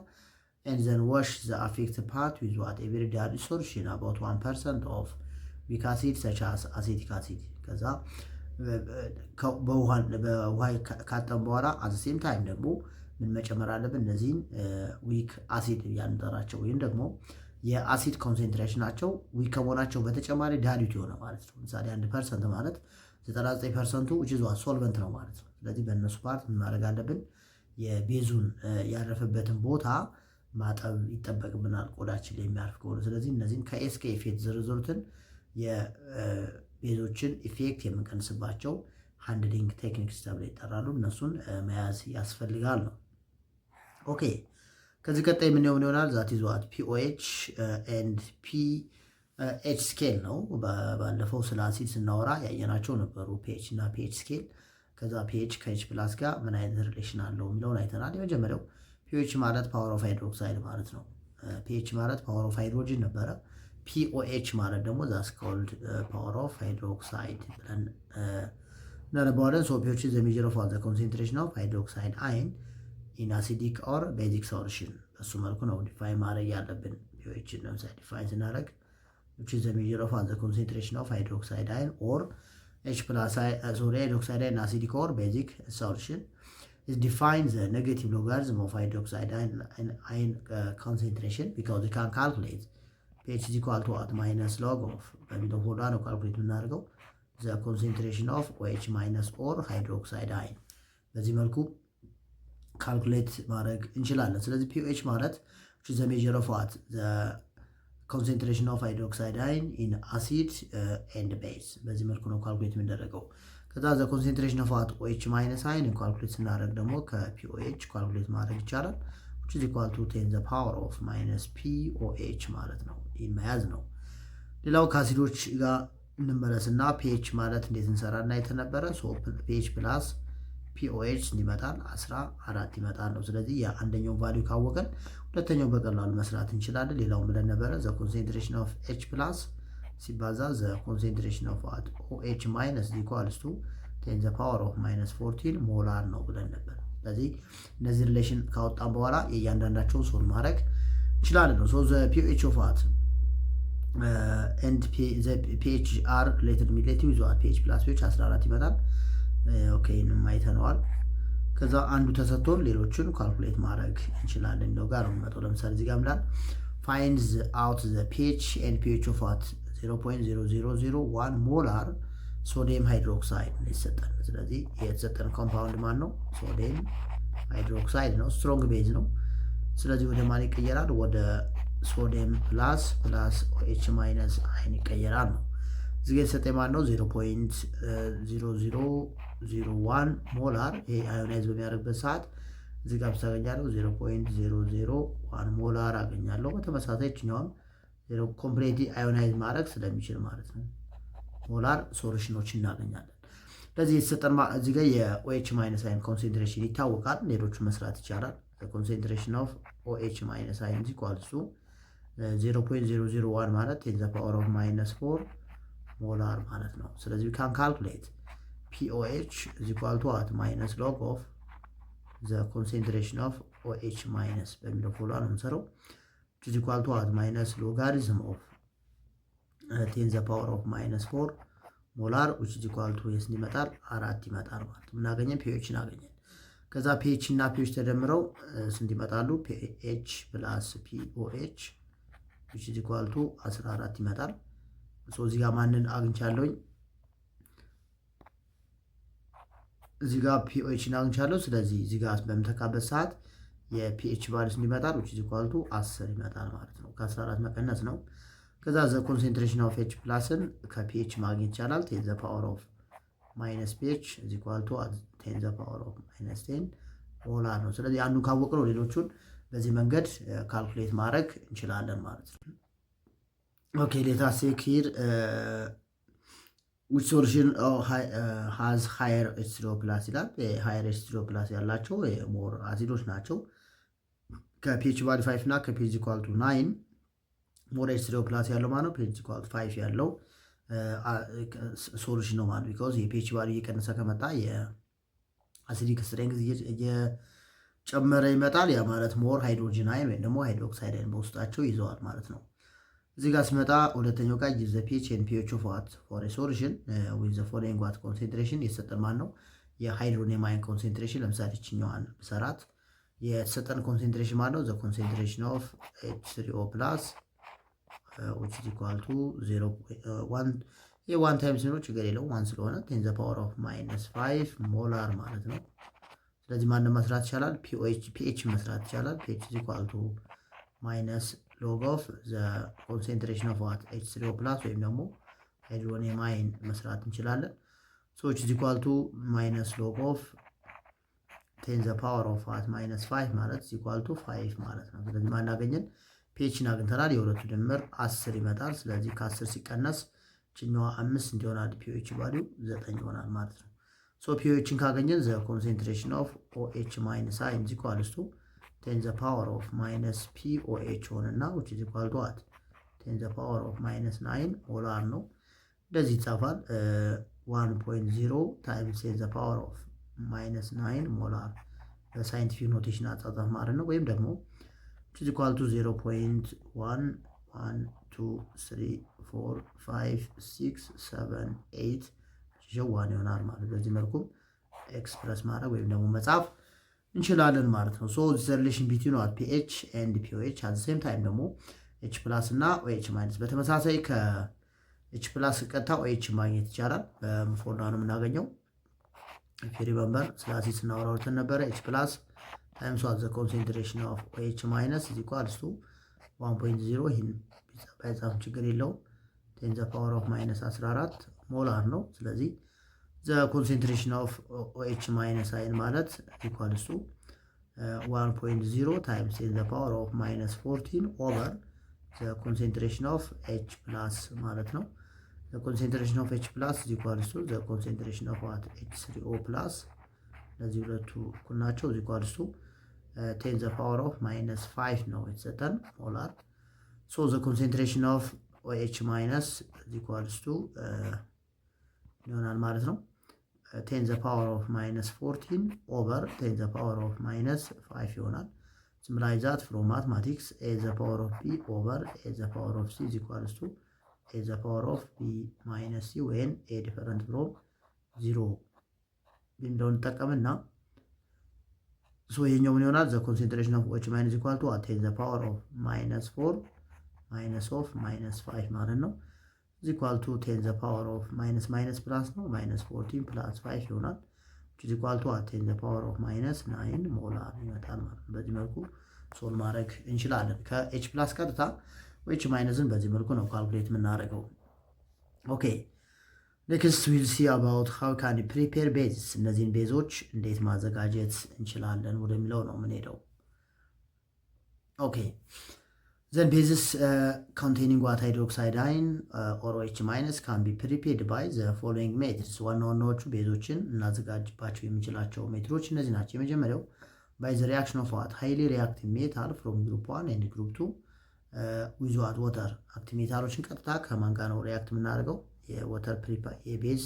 ኤንድ ዘን ዋሽ ዘ አፌክትድ ፓርት ዊዝ ዋት ኤ ቬሪ ዳይሉት ሶሉሽን አባውት 1% ኦፍ ዊክ አሲድ ሰች አስ አሴቲክ አሲድ። ከዛ በውሃ ካጠብን በኋላ አት ዘ ሴም ታይም ደግሞ ምን መጨመር አለብን? እነዚህን ዊክ አሲድ ያንጠራቸው ወይም ደግሞ የአሲድ ኮንሴንትሬሽናቸው ዊክ ከመሆናቸው በተጨማሪ ዳይሉት የሆነ ማለት ነው። ለምሳሌ 1% ማለት 99%ቱ ሶልቨንት ነው ማለት ነው። ስለዚህ በእነሱ ፓርት ምን ማድረግ አለብን? የቤዙን ያረፈበትን ቦታ ማጠብ ይጠበቅብናል ቆዳችን ላይ የሚያርፍ ከሆነ። ስለዚህ እነዚህም ከኤስ ከኤፍ የተዘረዘሩትን የቤዞችን ኢፌክት የምንቀንስባቸው ሃንድሊንግ ቴክኒክስ ተብለው ይጠራሉ። እነሱን መያዝ ያስፈልጋል ነው። ኦኬ ከዚህ ቀጣይ የምናየው ምን ይሆናል? ዛት ኢዝ ዋት ፒኦኤች ኤንድ ፒኤች ስኬል ነው። ባለፈው ስለ አሲድ ስናወራ ያየናቸው ነበሩ ፒኤች እና ፒኤች ስኬል። ከዛ ፒኤች ከኤች ፕላስ ጋር ምን አይነት ሪሌሽን አለው የሚለውን አይተናል። የመጀመሪያው ፒኤች ማለት ፓወር ኦፍ ሃይድሮክሳይድ ማለት ነው። ፒኤች ማለት ፓወር ኦፍ ሃይድሮጂን ነበረ። ፒኦኤች ማለት ደግሞ ዛስ ኮልድ ፓወር ኦፍ ሃይድሮክሳይድ ብለን እናነባዋለን። ሶ ፒኤች ዘ ሜጀር ኦፍ ዘ ኮንሰንትሬሽን ኦፍ ሃይድሮክሳይድ አይን ኢን አሲዲክ ኦር ቤዚክ ሶሉሽን። በሱ መልኩ ነው ዲፋይን ማድረግ ያለብን። ፒኤችን ለምሳሌ ዲፋይን ስናደርግ which is the measure of the concentration of hydroxide ion or H plus hydroxide ion acidic or basic solution. It defines the negative logarithm of hydroxide ion concentration because we can calculate pH is equal to what minus log of በሚለው ፎርሙላ ነው ካልኩሌት የምናደርገው the concentration of OH minus or hydroxide ion። በዚህ መልኩ ካልኩሌት ማድረግ እንችላለን። ስለዚህ pH ማለት which is the measure of what the concentration of hydroxide ion in acid and base። በዚህ መልኩ ነው ካልኩሌት የሚደረገው። ከዛ the concentration of what OH minus ion ካልኩሌት ስናደርግ ደግሞ ከPOH ካልኩሌት ማድረግ ይቻላል which is equal to 10 the power of minus POH ማለት ነው። ይህ መያዝ ነው። ሌላው ከአሲዶች ጋር እንመለስና pH ማለት እንዴት እንሰራና የተነበረ pH ፕላስ ፒኦኤች እንዲመጣል 14 ይመጣል ነው። ስለዚህ የአንደኛውን ቫልዩ ካወቀን ሁለተኛው በቀላሉ መስራት እንችላለን። ሌላው ብለን ነበረ ዘ ኮንሰንትሬሽን ኦፍ ኤች ፕላስ ሲባዛ ዘ ኮንሰንትሬሽን ኦፍ ኦኤች ማይነስ ኢኳልስ ቱ 10 ዘ ፓወር ኦፍ ማይነስ 14 ሞላር ነው ብለን ነበር። ስለዚህ እነዚህ ሪሌሽን ካወጣን በኋላ የእያንዳንዳቸውን ሶልቭ ማድረግ እንችላለን ነው። ሶ ዘ ፒኦኤች ኦፍ ዋት ኤንድ ዘ ፒኤች አር ሪሌትድ ሪሌቲቭ ዊዝ ዋት ፒኤች ፕላስ ፒኤች 14 ይመጣል። ኦኬ ይሄንም አይተነዋል። ከዛ አንዱ ተሰጥቶን ሌሎችን ካልኩሌት ማድረግ እንችላለን ነው ጋር ነው የሚመጣው። ለምሳሌ እዚህ ጋር ምላል ፋይንድ አውት ዘ ፒኤች ኤንድ ፒኤች ኦፍ ዋት 0.0001 ሞላር ሶዲየም ሃይድሮክሳይድ ነው የተሰጠን። ስለዚህ የተሰጠን ኮምፓውንድ ማን ነው? ሶዲየም ሃይድሮክሳይድ ነው። ስትሮንግ ቤዝ ነው። ስለዚህ ወደ ማን ይቀየራል? ወደ ሶዲየም ፕላስ ኦኤች ማይነስ አይን ይቀየራል ነው። እዚህ ጋር የተሰጠኝ ማን ነው? 0.0001 ሞላር። ይሄ አዮናይዝ በሚያደርግበት ሰዓት እዚህ ጋር ታገኛለሁ 0.001 ሞላር አገኛለሁ። በተመሳሳይ እችኛውን ኮምፕሌትሊ አዮናይዝ ማድረግ ስለሚችል ማለት ነው ሞላር ሶሉሽኖች እናገኛለን። ስለዚህ የተሰጠን እዚህ ጋር የኦኤች ማይነስ አይን ኮንሰንትሬሽን ይታወቃል። ሌሎቹ መስራት ይቻላል። ኮንሰንትሬሽን ኦፍ ኦኤች ማይነስ አይን ኢኳልስ ቱ 0.001 ማለት 10 ዘ ፓወር ኦፍ ማይነስ 4 ሞላር ማለት ነው። ስለዚህ we can calculate POH is equal to what minus log of the concentration of OH minus በሚለው ፎርሙላ ነው የምንሰራው which is equal to what minus logarithm of 10 the power of minus 4 ሞላር which is equal to yes ይመጣል 4 ይመጣል ማለት ምን አገኘን? POH አገኘን። ከዛ PH እና PH ተደምረው ስንት ይመጣሉ? PH plus POH which is equal to 14 ይመጣል። ሶ እዚህ ጋር ማንን አግኝቻለሁኝ? እዚህ ጋር ፒኦኤችን አግኝቻለሁ። ስለዚህ እዚህ ጋር በምተካበት ሰዓት የፒኤች ቫልዩስ እንዲመጣል which is equal to 10 ይመጣል ማለት ነው። ከ14 መቀነስ ነው። ከዛ ዘ ኮንሰንትሬሽን ኦፍ ኤች ፕላስን ከፒኤች ማግኘት ይቻላል። 10 ዘ ፓወር ኦፍ ማይነስ ፒኤች is equal to 10 ዘ ፓወር ኦፍ ማይነስ 10 ሞላር ነው። ስለዚህ አንዱ ካወቅነው ሌሎቹን በዚህ መንገድ ካልኩሌት ማድረግ እንችላለን ማለት ነው። Okay, let us check here which solution has higher H2O plus ይላል። higher H2O plus ያላቸው ሞር አሲዶች ናቸው። ከፒኤች ቫልዩ 5 እና ከፒኤች ኢኳል ቱ 9 ሞር H2O plus ያለው ማለት ነው። ፒኤች ኢኳል ቱ 5 ያለው ሶሉሽን ነው ማለት ቢኮዝ የፒኤች ቫልዩ እየቀነሰ ከመጣ የአሲዲክ ስትሬንግዝ እየጨመረ ይመጣል። ያ ማለት ሞር ሃይድሮጅን አይን ወይም ደግሞ ሃይድሮክሳይድ አይን በውስጣቸው ይዘዋል ማለት ነው። እዚህ ጋር ሲመጣ ሁለተኛው ጋር ጊቭ ዘ ፒኤች ኤንድ ፒኤች ኦፍ ዋት ፎር ኤ ሶሉሽን ዊዝ ዘ ፎሎዊንግ ዋት ኮንሰንትሬሽን የተሰጠን ማን ነው? የሃይድሮኒየም አይን ኮንሰንትሬሽን። ለምሳሌ እችኛዋን ብሰራት የተሰጠን ኮንሰንትሬሽን ማን ነው? ዘ ኮንሰንትሬሽን ኦፍ H3O ፕላስ which is equal to 0.1 1 ታይምስ ነው ችግር የለውም 1 ስለሆነ 10 ዘ ፓወር ኦፍ ማይነስ 5 ሞላር ማለት ነው። ስለዚህ ማንም መስራት ይቻላል? ፒኤች መስራት ይቻላል። ፒኤች ኢዝ ኢኳል ቱ ማይነስ ሎግ ኦፍ ዘ ኮንሴንትሬሽን ኦፍ ዋት H3O ፕላስ ወይም ደግሞ ሃይድሮኒየም አየን መስራት እንችላለን። ሶ ኢዝ ኢኳል ቱ ማይነስ ሎግ ኦፍ 10 ዘ ፓወር ኦፍ ዋት ማይነስ 5 ማለት ኢዝ ኢኳል ቱ 5 ማለት ነው። ስለዚህ ማን አገኘን? ፒኤችን አግኝተናል። የሁለቱ ድምር 10 ይመጣል። ስለዚህ ከ10 ሲቀነስ ችኛዋ 5 እንዲሆናል ፒኤች ቫልዩ 9 ይሆናል ማለት ነው። ሶ ፒኤችን ካገኘን ዘ ኮንሴንትሬሽን ኦፍ OH ማይነስ አይ ኢዝ ኢኳል ቱ 10 ዘ ፓወር ኦፍ ማይነስ POH ሆነና which is equal to what 10 ዘ ፓወር ኦፍ ማይነስ 9 ሞላር ነው። እንደዚህ ይጻፋል 1.0 ታይምስ 10 ዘ ፓወር ኦፍ ማይነስ 9 ሞላር በሳይንቲፊክ ኖቴሽን አጻጻፍ ማለት ነው። ወይም ደግሞ which is equal to 0.112345678 ጀዋን ይሆናል ማለት በዚህ መልኩ ኤክስፕረስ ማድረግ ወይም ደግሞ መጻፍ እንችላለን ማለት ነው። ሶ ዘ ሪሌሽን ቢትዊን ዋት ፒኤች ኤንድ ፒኦኤች አት ሴም ታይም ደግሞ ኤች ፕላስ እና ኦኤች ማይነስ በተመሳሳይ ከኤች ፕላስ ቀጥታ ኦኤች ማግኘት ይቻላል። በፎርሙላ ነው የምናገኘው። ኢፍ ዩ ሪመምበር ስላሲ ስናወራ ወርተን ነበረ ኤች ፕላስ ታይምስ ዋት ዘ ኮንሴንትሬሽን ኦፍ ኦኤች ማይነስ ኢዝ ኢኳልስ ቱ 1.0 ይህን ባይጻፍ ችግር የለውም 10 ዘ ፓወር ኦፍ ማይነስ 14 ሞላር ነው። ስለዚህ ዘ ኮንሴንትሬሽን ኦፍ OH ማይነስ አይን ማለት ኢኳልስ ቱ 1.0 ታይምስ 10 ዘ ፓወር ኦፍ ማይነስ 14 ኦቨር ዘ ኮንሴንትሬሽን ኦፍ H ፕላስ ማለት ነው። ዘ ኮንሴንትሬሽን ኦፍ H ፕላስ ኢኳልስ ቱ ዘ ኮንሴንትሬሽን ኦፍ ዋት H3O ፕላስ ለዚህ ሁለቱ እኩል ናቸው። ኢኳልስ ቱ 10 ዘ ፓወር ኦፍ ማይነስ 5 ነው የተሰጠን ሞላር። ሶ ዘ ኮንሴንትሬሽን ኦፍ OH ማይነስ ኢኳልስ ቱ ይሆናል ማለት ነው 10 ዘ ፓወር ኦፍ ማይነስ 14 ኦቨር 10 ዘ ፓወር ኦፍ ማይነስ 5 ይሆናል። ሲምፕላይ ዛት ፍሮም ማትማቲክስ ኤ ዘ ፓወር ኦፍ ቢ ኦቨር ኤ ዘ ፓወር ኦፍ ሲ ኢኳልስ ቱ ኤ ዘ ፓወር ኦፍ ቢ ማይነስ ሲ ወይን ኤ ዲፈረንት ፍሮም 0 እንደውን እንጠቀምና ሶ ይሄኛው ምን ይሆናል? ዘ ኮንሰንትሬሽን ኦፍ OH ማይነስ ኢኳል ቱ 10 ዘ ፓወር ኦፍ ማይነስ 4 ማይነስ ኦፍ ማይነስ 5 ማለት ነው is equal to 10 the power of minus plus ነው minus 14 plus 5 ይሆናል which is equal to 10 the power of minus 9 ሞላር ይመጣል ማለት ነው። በዚህ መልኩ ሶል ማድረግ እንችላለን። ከኤች ፕላስ ቀጥታ OH ማይነስን በዚህ መልኩ ነው ካልኩሌት የምናደርገው። ኦኬ ኔክስት ዊል ሲ አባውት ሃው ካን ፕሪፔር ቤዝስ እነዚህን ቤዞች እንዴት ማዘጋጀት እንችላለን ወደሚለው ነው የምንሄደው። ኦኬ then bases containing what hydroxide ion or OH minus can be prepared by the following methods ዋና ዋናዎቹ ቤዞችን እናዘጋጅባቸው የምንችላቸው ሜትዶች እነዚህ ናቸው። የመጀመሪያው by the reaction of what highly reactive metal from group 1 and group 2 with what water active ሜታሎችን ቀጥታ ከማን ጋር ነው ሪያክት የምናደርገው? የወተር የቤዝ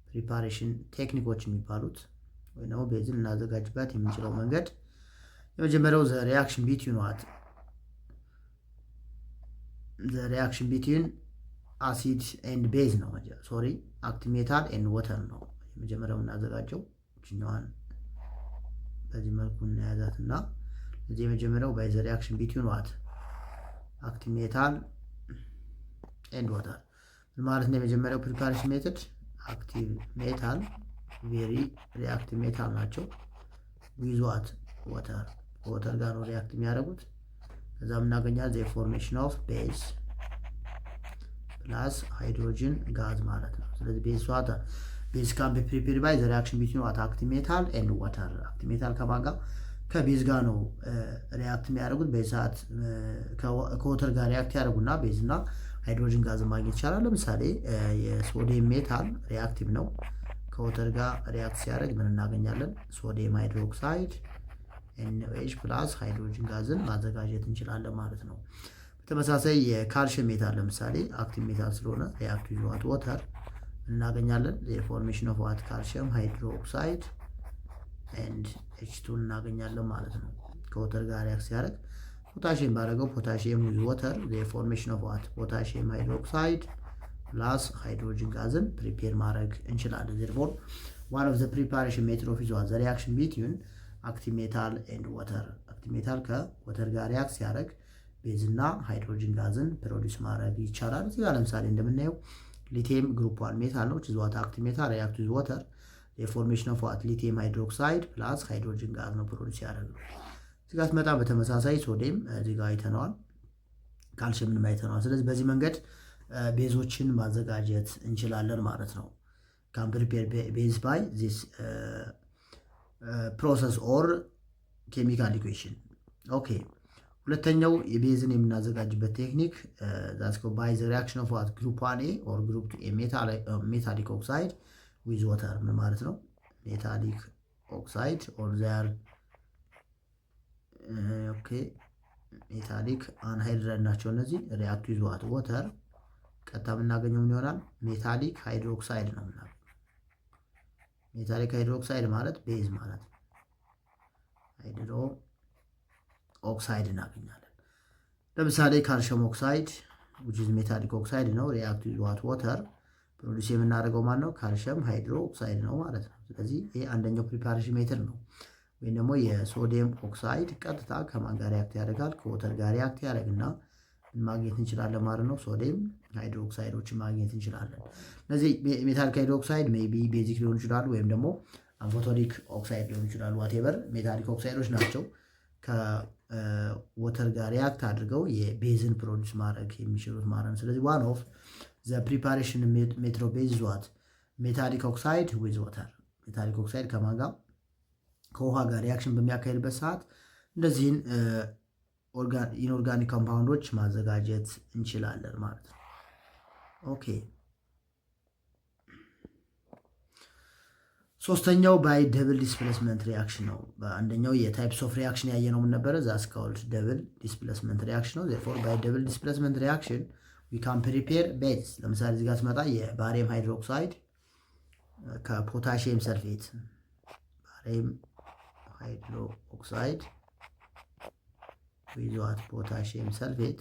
ፕሪፓሬሽን ቴክኒኮች የሚባሉት ወይ ነው ቤዝን እናዘጋጅበት የምንችለው መንገድ የመጀመሪያው the reaction between what the reaction between acid and base ነው sorry active metal and water ነው የመጀመሪያው እናዘጋጀው እኛዋን በዚህ መልኩ እናያዛትና እዚህ የመጀመሪያው by the reaction between what active metal and water ማለት ነው። የመጀመሪያው preparation method active metal very reactive metal ናቸው with what water ጋር ነው react የሚያደርጉት ከዛ ምናገኛለን the formation of base plus hydrogen gas ማለት ነው። ስለዚህ base can be prepared by the reaction between what active metal and water active metal ከማን ጋር ከቤዝ ጋር ነው ሪያክት የሚያደርጉት። በሰዓት ከወተር ጋር ሪያክት ያደርጉና ቤዝ እና ሃይድሮጅን ጋዝ ማግኘት ይቻላል። ለምሳሌ የሶዲየም ሜታል ሪያክቲቭ ነው። ከወተር ጋር ሪያክት ሲያደርግ ምን እናገኛለን? ሶዲየም ሃይድሮክሳይድ NaOH ፕላስ ሃይድሮጅን ጋዝን ማዘጋጀት እንችላለን ማለት ነው። በተመሳሳይ የካልሽየም ሜታል ለምሳሌ አክቲቭ ሜታል ስለሆነ ሪያክት ዊዝ ዋተር እናገኛለን። የፎርሜሽን ኦፍ ዋት ካልሽየም ሃይድሮክሳይድ ኤንድ H2 እናገኛለን ማለት ነው። ከወተር ጋር ሪያክት ሲያደርግ ፖታሺየም ባደረገው ፖታሺየም ዊዝ ዋተር የፎርሜሽን ኦፍ ዋት ፖታሺየም ሃይድሮክሳይድ ፕላስ ሃይድሮጅን ጋዝን ፕሪፔር ማድረግ እንችላለን። therefore one of the preparation method of the reaction between active metal and water active metal ከወተር ጋር ሪያክት ሲያደርግ ቤዝ እና ሃይድሮጅን ጋዝን ፕሮዲዩስ ማድረግ ይቻላል። እዚህ ጋር ለምሳሌ እንደምናየው ሊቲየም ግሩፕ 1 ሜታል ነው። which is what active metal react with water የፎርሜሽን ኦፍ ዋት ሊቲየም ሃይድሮክሳይድ ፕላስ ሃይድሮጅን ጋዝ ነው ፕሮዲስ ያደረገው። እዚህ ጋር ስመጣ በተመሳሳይ ሶዲየም እዚህ ጋር አይተነዋል፣ ካልሽየምን አይተነዋል። ስለዚህ በዚህ መንገድ ቤዞችን ማዘጋጀት እንችላለን ማለት ነው። ካን ፕሪፔር ቤዝ ባይ ዚስ ፕሮሰስ ኦር ኬሚካል ኢኩዌሽን። ኦኬ ሁለተኛው የቤዝን የምናዘጋጅበት ቴክኒክ ዛትስ ኮልድ ባይ ዘ ሪአክሽን ኦፍ ዋት ግሩፕ 1 ኤ ኦር ግሩፕ 2 ኤ ሜታሊክ ኦክሳይድ ዊዝ ዋተር። ምን ማለት ነው? ሜታሊክ ኦክሳይድ ኦር ዛር ኦኬ ሜታሊክ አንሃይድራይድ ናቸው እነዚህ። ሪአክት ዊዝ ዋት ዋተር ቀጥታ የምናገኘው ምን ይሆናል? ሜታሊክ ሃይድሮክሳይድ ነው የምናገኘው። ሜታሊክ ሃይድሮክሳይድ ማለት ቤዝ ማለት ነው። ሃይድሮ ኦክሳይድ እናገኛለን። ለምሳሌ ካልሽየም ኦክሳይድ which is ሜታሊክ ኦክሳይድ ነው። ሪአክት ዊዝ ዋት ዋተር ፕሮዲስ የምናደርገው ማን ነው? ካልሽየም ሃይድሮ ኦክሳይድ ነው ማለት ነው። ስለዚህ ይሄ አንደኛው ፕሪፓሬሽን ሜተድ ነው። ወይም ደግሞ የሶዲየም ኦክሳይድ ቀጥታ ከማን ጋር ሪአክት ያደርጋል? ከወተር ጋር ሪአክት ያደርግና ማግኘት እንችላለን ማለት ነው። ሶዲየም ሃይድሮክሳይዶችን ማግኘት እንችላለን። እነዚህ ሜታሊክ ሃይድሮክሳይድ ሜቢ ቤዚክ ሊሆኑ ይችላሉ፣ ወይም ደግሞ አንፎቶኒክ ኦክሳይድ ሊሆኑ ይችላሉ። ዋቴቨር ሜታሊክ ኦክሳይዶች ናቸው ከወተር ጋር ሪአክት አድርገው የቤዝን ፕሮዲስ ማድረግ የሚችሉት ማለት ነው። ስለዚህ ዋን ኦፍ ዘ ፕሪፓሬሽን ሜትድ ኦፍ ቤዝ ዋት ሜታሊክ ኦክሳይድ ዊዝ ዋተር። ሜታሊክ ኦክሳይድ ከማን ጋር? ከውሃ ጋር ሪአክሽን በሚያካሄድበት ሰዓት እንደዚህን ኢንኦርጋኒክ ኮምፓውንዶች ማዘጋጀት እንችላለን ማለት ነው። ኦኬ ሶስተኛው ባይ ደብል ዲስፕሌስመንት ሪአክሽን ነው። በአንደኛው የታይፕስ ኦፍ ሪአክሽን ያየነው ምን ነበረ? ዛትስ ኮልድ ደብል ዲስፕሌስመንት ሪአክሽን ነው። ዜርፎር ባይ ደብል ዲስፕሌስመንት ሪአክሽን ዊ ካን ፕሪፔር ቤዝ። ለምሳሌ እዚህ ጋር ስመጣ የባሪየም ሃይድሮክሳይድ ከፖታሺየም ሰልፌት ባሪየም ሃይድሮክሳይድ ዊዝ ዋት ፖታሺየም ሰልፌት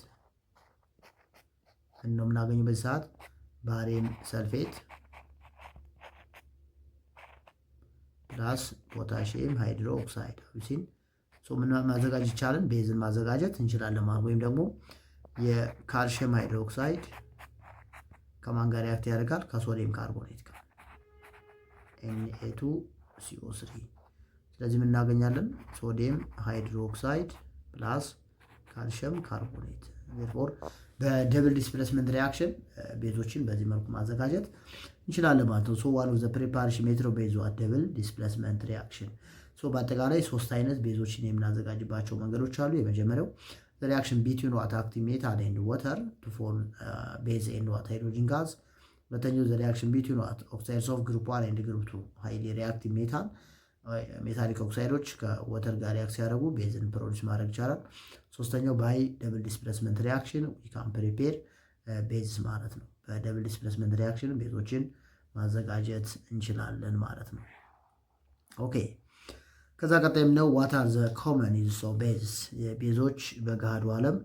ነው የምናገኘው በዚህ ሰዓት ባሪየም ሰልፌት ፕላስ ፖታሺየም ሃይድሮ ኦክሳይድ ሲን ምን ማዘጋጀት ይቻላል? ቤዝን ማዘጋጀት እንችላለን ማለት። ወይም ደግሞ የካልሽየም ሃይድሮ ኦክሳይድ ከማን ጋር ሪአክት ያደርጋል? ከሶዲየም ካርቦኔት ጋር Na2CO3። ስለዚህ ምን እናገኛለን? ሶዲየም ሃይድሮ ኦክሳይድ ፕላስ ካልሽየም ካርቦኔት። ዜርፎር በደብል ዲስፕሌስመንት ሪአክሽን ቤዞችን በዚህ መልኩ ማዘጋጀት እንችላለን ማለት ነው። ሶ ዋን ኦፍ ዘ ፕሪፓሬሽን ሜትድ ኦፍ ቤዝ ዋት ደብል ዲስፕሌስመንት ሪአክሽን። ሶ በአጠቃላይ ሶስት አይነት ቤዞችን የምናዘጋጅባቸው መንገዶች አሉ። የመጀመሪያው ሪአክሽን ቢትዊን ዋት አክቲቭ ሜታል ኤንድ ዋተር ቱ ፎርም ቤዝ ኤንድ ዋት ሃይድሮጅን ጋዝ። ሁለተኛው ሪአክሽን ቢትዊን ዋት ኦክሳይድስ ኦፍ ግሩፕ 1 ኤንድ ግሩፕ 2 ሃይሊ ሪአክቲቭ ሜታል ሜታሊክ ኦክሳይዶች ከወተር ጋር ሪአክት ሲያደርጉ ቤዝን ፕሮዲስ ማድረግ ይቻላል። ሶስተኛው ባይ ደብል ዲስፕሌስመንት ሪአክሽን ዊ ካን ፕሪፔር ቤዝ ማለት ነው። በደብል ዲስፕሌስመንት ሪአክሽን ቤዞችን ማዘጋጀት እንችላለን ማለት ነው። ኦኬ ከዛ ቀጣይም ነው ዋት አር ዘ ኮመን ዩዝስ ኦፍ ቤዝ። ቤዞች በገሃዱ ዓለም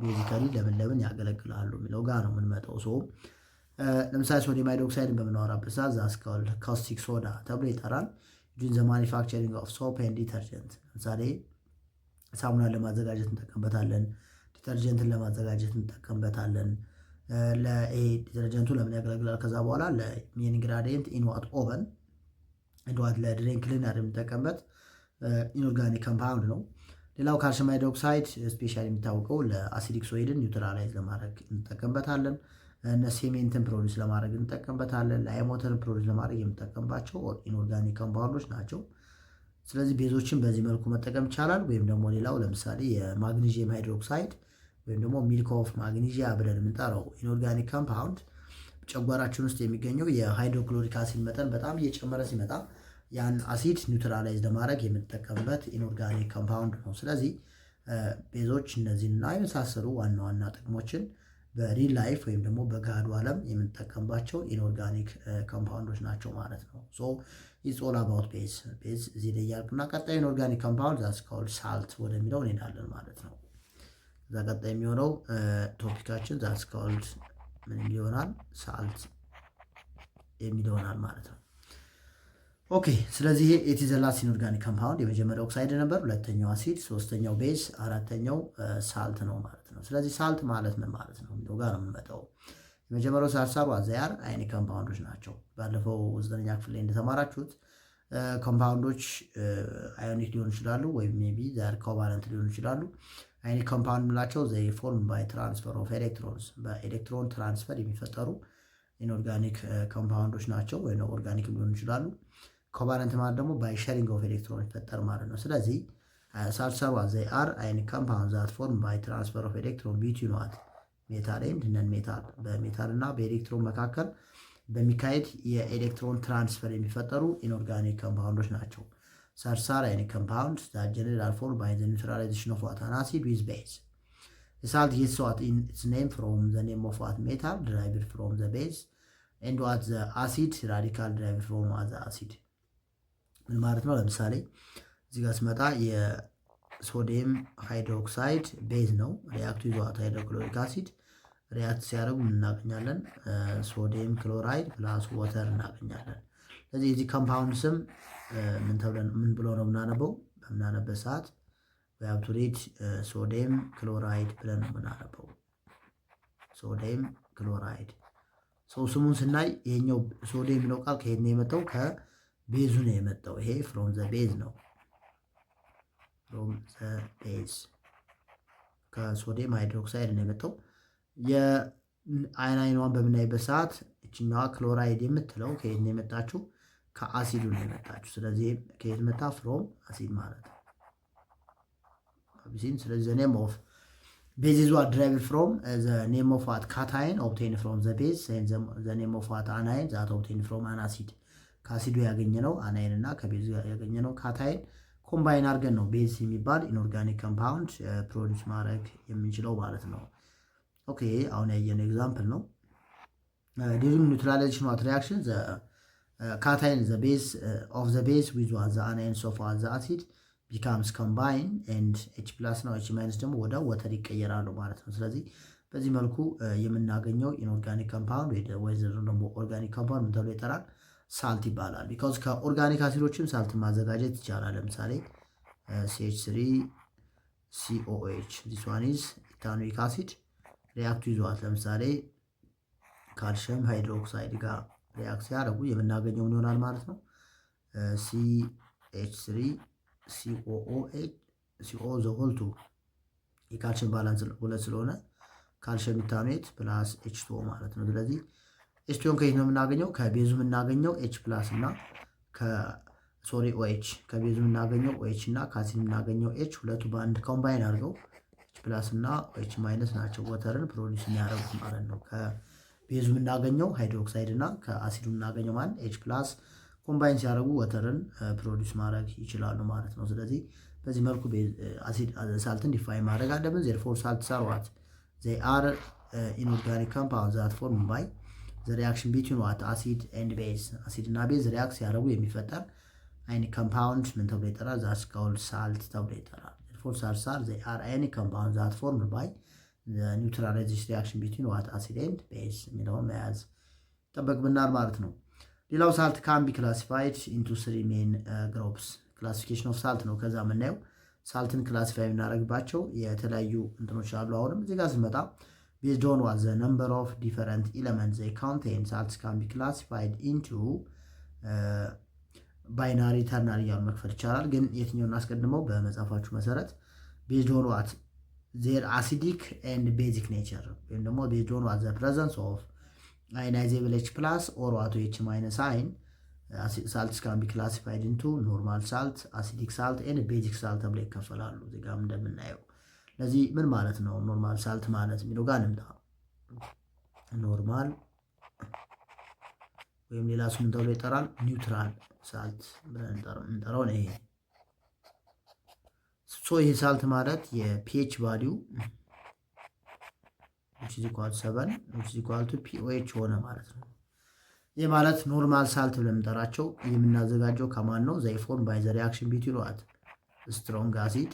ቤዚካሊ ለምን ያገለግላሉ የሚለው ጋር ነው የምንመጣው። ሶ ለምሳሌ ሶዲየም ሃይድሮክሳይድን በምናወራበት ሰዓት ዛትስ ኮልድ ካውስቲክ ሶዳ ተብሎ ይጠራል። ዱሪንግ ዘ ማኒፋክቸሪንግ ኦፍ ሶፕ ኤንድ ዲተርጀንት። ለምሳሌ ሳሙናን ለማዘጋጀት እንጠቀምበታለን። ዲተርጀንትን ለማዘጋጀት እንጠቀምበታለን። ዲተርጀንቱ ለምን ያገለግላል? ከዛ በኋላ ለሜን ኢንግራዲየንት ኢንዋት ኦቨን እንዋት ለድሬን ክሊነር የምንጠቀምበት ኢንኦርጋኒክ ኮምፓውንድ ነው። ሌላው ካልሽየም ሃይድሮክሳይድ ስፔሻሊ የሚታወቀው ለአሲዲክ ሶይድን ኒውትራላይዝ ለማድረግ እንጠቀምበታለን። እነ ሴሜንትን ፕሮዲስ ለማድረግ እንጠቀምበታለን። ላይሞተርን ፕሮዲስ ለማድረግ የምንጠቀምባቸው ኢንኦርጋኒክ ኮምፓውንዶች ናቸው። ስለዚህ ቤዞችን በዚህ መልኩ መጠቀም ይቻላል። ወይም ደግሞ ሌላው ለምሳሌ የማግኒዥየም ሃይድሮክሳይድ ወይም ደግሞ ሚልክ ኦፍ ማግኒዥያ ብለን የምንጠራው ኢንኦርጋኒክ ኮምፓውንድ ጨጓራችን ውስጥ የሚገኘው የሃይድሮክሎሪክ አሲድ መጠን በጣም እየጨመረ ሲመጣ ያን አሲድ ኒውትራላይዝ ለማድረግ የምንጠቀምበት ኢንኦርጋኒክ ኮምፓውንድ ነው። ስለዚህ ቤዞች እነዚህና የመሳሰሉ ዋና ዋና ጥቅሞችን በሪል ላይፍ ወይም ደግሞ በገሃዱ ዓለም የምንጠቀምባቸው ኢንኦርጋኒክ ኮምፓውንዶች ናቸው ማለት ነው። ሶ ኢትስ ኦል አባውት ቤዝ እዚህ ላይ ያልኩና ቀጣይ ኢንኦርጋኒክ ኮምፓውንድ ዛትስ ኮልድ ሳልት ወደሚለው እንሄዳለን ማለት ነው። እዛ ቀጣይ የሚሆነው ቶፒካችን ዛትስ ኮልድ ምን ይሆናል? ሳልት የሚል ይሆናል ማለት ነው። ኦኬ ስለዚህ ኢት ኢዝ ዘ ላስት ኢንኦርጋኒክ ኮምፓውንድ። የመጀመሪያው ኦክሳይድ ነበር፣ ሁለተኛው አሲድ፣ ሶስተኛው ቤዝ፣ አራተኛው ሳልት ነው ማለት ነው። ስለዚህ ሳልት ማለት ምን ማለት ነው የሚለው ጋር ነው የምንመጣው። የመጀመሪያው ሳልሳሩ አዘያር አዮኒክ ኮምፓውንዶች ናቸው። ባለፈው 9ኛ ክፍል ላይ እንደተማራችሁት ኮምፓውንዶች አዮኒክ ሊሆኑ ይችላሉ ወይም ሜቢ ዘር ኮቫለንት ሊሆኑ ይችላሉ። አዮኒክ ኮምፓውንድ የምላቸው ዘይ ፎርም ባይ ትራንስፈር ኦፍ ኤሌክትሮንስ በኤሌክትሮን ትራንስፈር የሚፈጠሩ ኢንኦርጋኒክ ኮምፓውንዶች ናቸው ወይ ኦርጋኒክ ሊሆኑ ይችላሉ። ኮቫለንት ማለት ደግሞ ባይ ሼሪንግ ኦፍ ኤሌክትሮን ይፈጠር ማለት ነው። ስለዚህ ሳልሳሩ ዘይ አር አዮኒክ ኮምፓውንድ ዛት ፎርም ባይ ትራንስፈር ኦፍ ኤሌክትሮን ቢትዊን ዋት ሜታል ኤንድ ነን ሜታል በሜታል እና በኤሌክትሮን መካከል በሚካሄድ የኤሌክትሮን ትራንስፈር የሚፈጠሩ ኢንኦርጋኒክ ኮምፓውንዶች ናቸው። ሳልሳር አዮኒክ ኮምፓውንድ ዛት ጀነራል ፎርም ባይ ዘ ኒውትራላይዜሽን ኦፍ ዋት አን አሲድ ዊዝ ቤዝ salt gets what in its name from the name of what metal derived from the base and what the acid radical derived from what the acid ምን ማለት ነው? ለምሳሌ እዚህ ጋር ስመጣ የሶዲየም ሃይድሮክሳይድ ቤዝ ነው። ሪአክቱ ይዟት ሃይድሮክሎሪክ አሲድ ሪአክት ሲያደርጉ ምን እናገኛለን? ሶዲየም ክሎራይድ ፕላስ ወተር እናገኛለን። ስለዚህ የዚህ ኮምፓውንድ ስም ምን ብሎ ነው የምናነበው? በምናነበት ሰዓት በአብቱሬት ሶዲየም ክሎራይድ ብለን ነው የምናነበው። ሶዲየም ክሎራይድ ሰው ስሙን ስናይ ይሄኛው ሶዲየም የሚለው ቃል ከየት ነው የመጣው? ከቤዙ ነው የመጣው። ይሄ ፍሮም ዘ ቤዝ ነው። ፍሮም ዘ ቤዝ ከሶዲየም ሃይድሮክሳይድ ነው የመጣው። የአይኗን በምናይበት ሰዓት እችኛዋ ክሎራይድ የምትለው ከየት ነው የመጣችው? ከአሲዱ ነው የመጣችው። ስለዚህ ከየት መጣ? ፍሮም አሲድ ማለት ነው። ስለዚህ ኔም ኦፍ ቤዝ ኢዝ ዋት ድራይቭድ ፍሮም ዘ ኔም ኦፍ ዋት ካታይን ኦብቴን ፍሮም ዘ ቤዝ ኤንድ ዘ ኔም ኦፍ ዋት አናይን ዛት ኦብቴን ፍሮም አን አሲድ ከአሲዱ ያገኘነው አናይን እና ከቤዙ ያገኘነው ካታይን ኮምባይን አድርገን ነው ቤዝ የሚባል ኢንኦርጋኒክ ኮምፓውንድ ፕሮዲውስ ማድረግ የምንችለው ማለት ነው። ኦኬ አሁን ያየነው ኤግዛምፕል ነው። ዲዩሪንግ ኒውትራላይዜሽን ዋት ሪአክሽን ዘ ካታይን ዘ ቤዝ ኦፍ ዘ ቤዝ ዊዝ ዋት ዘ አናይንስ ኦፍ ዋት ዘ አሲድ ቢካምስ ኮምባይን ኤንድ ኤች ፕላስ ነው ኤች ማይነስ ደግሞ ወደ ወተር ይቀየራሉ ማለት ነው። ስለዚህ በዚህ መልኩ የምናገኘው ኢንኦርጋኒክ ኮምፓውንድ ወይ ደግሞ ኦርጋኒክ ኮምፓውንድ ምን ተብሎ ይጠራል? ሳልት ይባላል። ቢካዝ ከኦርጋኒክ አሲዶችም ሳልት ማዘጋጀት ይቻላል። ለምሳሌ CH3 COH ዚስ ዋን ኢዝ ኢታኖይክ አሲድ ሪአክቱ ይዟት ለምሳሌ ካልሽየም ሃይድሮክሳይድ ጋር ሪአክት ሲያደርጉ የምናገኘው ምን ይሆናል ማለት ነው? CH3 CO ዘ ሆል ቱ የካልሽየም ባላንስ ሁለት ስለሆነ ካልሽየም ኢታኖት ፕላስ H2O ማለት ነው። ስለዚህ ኤስቲዮን ከየት ነው የምናገኘው? ከቤዙ የምናገኘው ኤች ፕላስ እና OH ከቤዙ የምናገኘው OH እና ከአሲድ የምናገኘው ኤች ሁለቱ በአንድ ኮምባይን አድርገው ኤች ፕላስ እና OH ማይነስ ናቸው ወተርን ፕሮዲውስ የሚያደርጉት ማለት ነው። ከቤዙ የምናገኘው ሃይድሮክሳይድ እና ከአሲዱ የምናገኘው ማለት ኤች ፕላስ ኮምባይን ሲያደርጉ ወተርን ፕሮዲውስ ማድረግ ይችላሉ ማለት ነው። ስለዚህ በዚህ መልኩ አሲድ ሳልትን ዲፋይን ማድረግ አለብን። ዜርፎር ሳልትስ አር ዋት ዜይ አር ኢንኦርጋኒክ ኮምፓውንድ ዛት ፎርም ባይ ዘ ሪአክሽን ቢትዊን ዋት አሲድ ኤንድ ቤዝ አሲድ እና ቤዝ ሪአክት ሲያደርጉ የሚፈጠር አዮኒክ ኮምፓውንድ ምን ተብሎ ይጠራል? ዛትስ ኮልድ ሳልት ተብሎ ይጠራል። ዜርፎር ሳልትስ አር ዜይ አር አዮኒክ ኮምፓውንድ ዛት ፎርም ባይ ዘ ኒውትራላይዜሽን ሪአክሽን ቢትዊን ዋት አሲድ ኤንድ ቤዝ የሚለውን መያዝ ይጠበቅብናል ማለት ነው። ሌላው ሳልት ካን ቢ ክላሲፋይድ ኢንቱ ስሪ ሜን ግሩፕስ ክላሲፊኬሽን ኦፍ ሳልት ነው። ከዛ የምናየው ሳልትን ክላሲፋይ የምናደርግባቸው የተለያዩ እንትኖች አሉ። አሁንም እዚህ ጋር ስንመጣ ቤዝድ ኦን ዋት ዘ ነምበር ኦፍ ዲፈረንት ኤለመንትስ ዘይ ኮንቴን ሳልትስ ካን ቢ ክላሲፋይድ ኢንቱ ባይናሪ ተርናሪ እያሉ መክፈል ይቻላል። ግን የትኛውን አስቀድመው በመጽሐፋችሁ መሰረት ቤዝድ ኦን ዋት ዜር አሲዲክ ኤንድ ቤዚክ ኔቸር ወይም ደግሞ ቤዝድ ኦን ዋት ዘ ፕሬዘንስ ኦፍ ionizable H plus or what H minus ion salts can be classified into normal salt, acidic salt and basic salt ተብለው ይከፈላሉ። እዚህ ጋር እንደምናየው ለዚህ ምን ማለት ነው? ኖርማል ሳልት ማለት የሚለው ጋር እንምጣ። ኖርማል ወይም ሌላ ስም ተብሎ ይጠራል ኒውትራል ሳልት ብለን እንጠራው ነው። ይሄ ይሄ ሳልት ማለት የፒኤች ቫልዩ which is equal to 7 which is equal to pOH ሆነ ማለት ነው። ይህ ማለት ኖርማል ሳልት ብለን የምንጠራቸው የምናዘጋጀው ከማን ነው? ዘይ ፎርም ባይ ዘ ሪአክሽን ቢትዊን ዋት ስትሮንግ አሲድ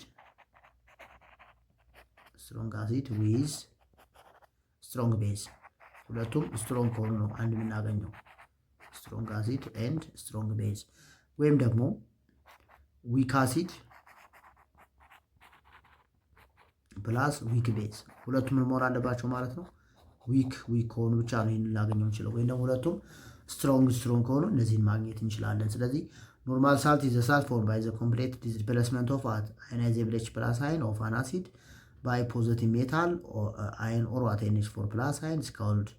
ዊዝ ስትሮንግ ቤዝ ሁለቱም ስትሮንግ ከሆኑ ነው አንድ የምናገኘው ስትሮንግ አሲድ ኤንድ ስትሮንግ ቤዝ ወይም ደግሞ ዊክ አሲድ ፕላስ ዊክ ቤዝ ሁለቱም መኖር አለባቸው ማለት ነው። ዊክ ከሆኑ ብቻ ነው ይህን ላገኘው እንችለው። ወይም ደግሞ ሁለቱም ስትሮንግ ከሆኑ እነዚህን ማግኘት እንችላለን። ስለዚህ ኖርማል ሳልት ኢዝ ሳልት ፎርም ባይ ዘ ኮምፕሌት ዲስፕሌስመንት ኦፍ አዮናይዜብል ኤች ፕላስ አይን ኦፍ አን አሲድ ባይ ፖዘቲቭ ሜታል አይን ኦር ዋት NH4 ፕላስ አይን ኢዝ ኮልድ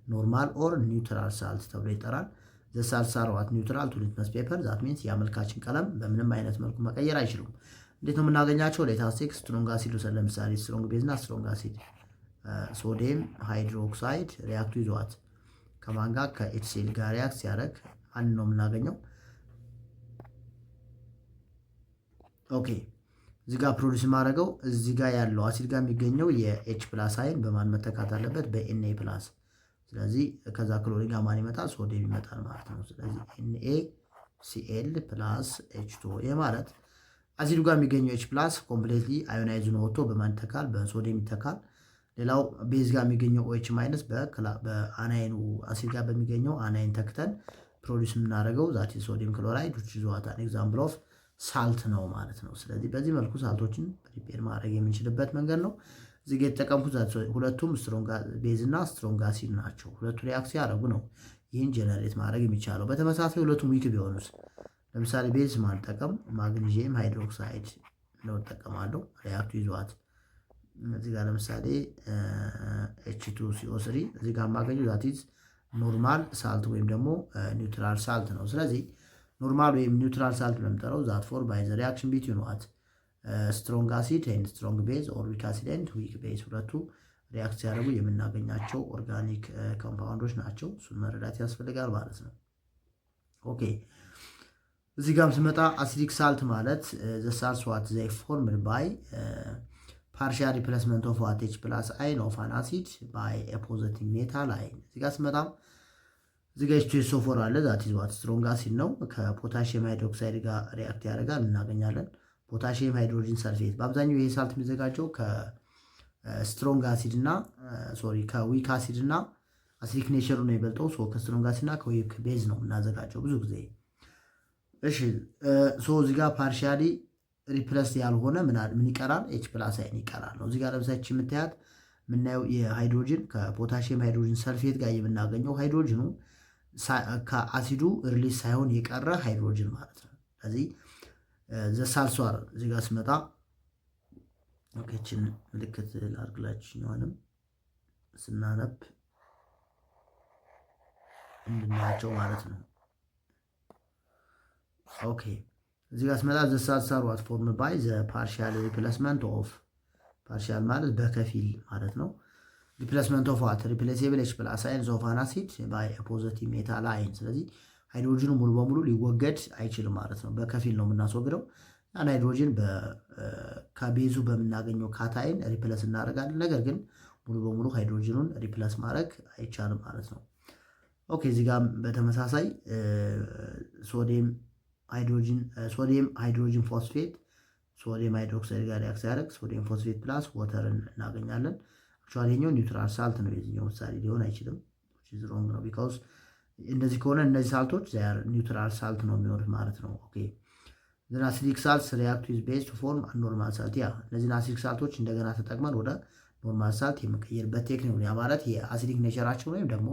ኖርማል ኦር ኒውትራል ሳልት ተብሎ ይጠራል። ዘ ሳልትስ አር ዋት ኒውትራል ቱ ሊትመስ ፔፐር ዛት ሚንስ የአመልካችን ቀለም በምንም አይነት መልኩ መቀየር አይችሉም። እንዴት ነው የምናገኛቸው? ሌታስቲክ ስትሮንግ አሲድ ውሰድ። ለምሳሌ ስትሮንግ ቤዝ እና ስትሮንግ አሲድ ሶዲየም ሃይድሮክሳይድ ሪያክቱ ይዘዋት ከማን ጋር ከኤችሲኤል ጋር ሪያክት ሲያደርግ ማን ነው የምናገኘው? ኦኬ እዚህ ጋር ፕሮዲስ የማደርገው እዚህ ጋር ያለው አሲድ ጋር የሚገኘው የኤች ፕላስ አይን በማን መተካት አለበት? በኤንኤ ፕላስ። ስለዚህ ከዛ ክሎሪን ጋር ማን ይመጣል? ሶዲየም ይመጣል ማለት ነው። ስለዚህ ኤንኤ ሲኤል ፕላስ ኤች2 ይህ ማለት አሲዱ ጋር የሚገኘው ኤች ፕላስ ኮምፕሌትሊ አዮናይዝ ነው ወጥቶ በማን ይተካል? በሶዲየም ይተካል። ሌላው ቤዝ ጋር የሚገኘው ኦኤች ማይነስ በአናይኑ አሲድ ጋር በሚገኘው አናይን ተክተን ፕሮዲስ የምናደርገው ዛት ሶዲየም ክሎራይድ which is what an example of ሳልት ነው ማለት ነው። ስለዚህ በዚህ መልኩ ሳልቶችን ፕሪፔር ማድረግ የምንችልበት መንገድ ነው። እዚህ ጋር የተጠቀምኩት ሁለቱም ስትሮንግ ቤዝ እና ስትሮንግ አሲድ ናቸው። ሁለቱ ሪአክት ሲያደርጉ ነው ይህን ጀነሬት ማድረግ የሚቻለው። በተመሳሳይ ሁለቱም ዊክ ቢሆኑስ? ለምሳሌ ቤዝ ማንጠቀም ማግኒዥየም ሃይድሮክሳይድ ነው እጠቀማለሁ። ሪአክቱ ይዟት እዚህ ጋር ለምሳሌ H2CO3 እዚህ ጋር ማገኘው ዛት ኢዝ ኖርማል ሳልት ወይም ደግሞ ኒውትራል ሳልት ነው። ስለዚህ ኖርማል ወይም ኒውትራል ሳልት ለምጠረው ዛት ፎር ባይ ዘ ሪአክሽን ቢትዊን ዋት ስትሮንግ አሲድ ኤንድ ስትሮንግ ቤዝ ኦር ዊክ አሲድ ኤንድ ዊክ ቤዝ ሁለቱ ሪአክት ሲያደርጉ የምናገኛቸው ኦርጋኒክ ኮምፓውንዶች ናቸው። እሱን መረዳት ያስፈልጋል ማለት ነው። ኦኬ እዚህ ጋርም ስመጣ አሲዲክ ሳልት ማለት ዘ ሳልትስ ዋት ዘይ ፎርምድ ባይ ፓርሻል ሪፕሌስመንት ኦፍ ዋት ኤች ፕላስ አይን ኦፍ አን አሲድ ባይ ፖዘቲቭ ሜታል አይን። እዚህ ጋር ስመጣም እዚህ ጋር H2SO4 አለ ዛት ኢዝ ዋት ስትሮንግ አሲድ ነው። ከፖታሽየም ሃይድሮክሳይድ ጋር ሪአክት ያደርጋል እናገኛለን ፖታሽየም ሃይድሮጂን ሰልፌት። በአብዛኛው ይሄ ሳልት የሚዘጋጀው ከስትሮንግ አሲድ እና ከዊክ አሲድ እና አሲዲክ ኔቸሩ ነው የሚበልጠው። ከስትሮንግ አሲድ እና ከዊክ ቤዝ ነው የምናዘጋጀው ብዙ ጊዜ። እሺ እዚህ ጋር ፓርሻሊ ሪፕለስ ያልሆነ ምን ይቀራል? ኤች ፕላስ አይን ይቀራል ነው። እዚህ ጋር ለምሳሌ የምታያት የምናየው የሃይድሮጂን ከፖታሽየም ሃይድሮጂን ሰልፌት ጋር የምናገኘው ሃይድሮጂኑ ከአሲዱ ሪሊዝ ሳይሆን የቀረ ሃይድሮጂን ማለት ነው። ስለዚህ ዘሳልሷር እዚህ ጋር ስመጣ ኦኬችን ምልክት ላድርግላችኋልም ስናነብ እንድናያቸው ማለት ነው። ኦኬ እዚህ ጋር ስመጣ ዘሳልሷር ዋት ፎርም ባይ ዘ ፓርሻል ሪፕሌስመንት ኦፍ ፓርሻል ማለት በከፊል ማለት ነው። ሪፕሌስመንት ኦፍ ዋት ሪፕሌሴብል ኤች ፕላስ አይን ኦፍ አን አሲድ ባይ ፖዘቲቭ ሜታል አይን። ስለዚህ ሃይድሮጂኑ ሙሉ በሙሉ ሊወገድ አይችልም ማለት ነው። በከፊል ነው የምናስወግደው። ያን ሃይድሮጂን ከቤዙ በምናገኘው ካታይን ሪፕለስ እናደርጋለን። ነገር ግን ሙሉ በሙሉ ሃይድሮጂኑን ሪፕለስ ማድረግ አይቻልም ማለት ነው። ኦኬ እዚህ ጋር በተመሳሳይ ሶዲየም ሃይድሮጂን ፎስፌት ሶዲየም ሃይድሮክሳይድ ጋር ሪአክት ሲያደርግ ሶዲየም ፎስፌት ፕላስ ወተርን እናገኛለን። አክቹዋሊ ይሄኛው ኒውትራል ሳልት ነው፣ የዚህኛው ምሳሌ ሊሆን አይችልም። which is wrong ነው because እንደዚህ ከሆነ እነዚህ ሳልቶች ዛር ኒውትራል ሳልት ነው የሚሆኑት ማለት ነው። ኦኬ then acidic salts react with base to form a normal salt። ያ እነዚህን አሲዲክ ሳልቶች እንደገና ተጠቅመን ወደ ኖርማል ሳልት የመቀየርበት ቴክኒክ ነው። ያ ማለት የአሲዲክ ኔቸራቸው ወይም ደግሞ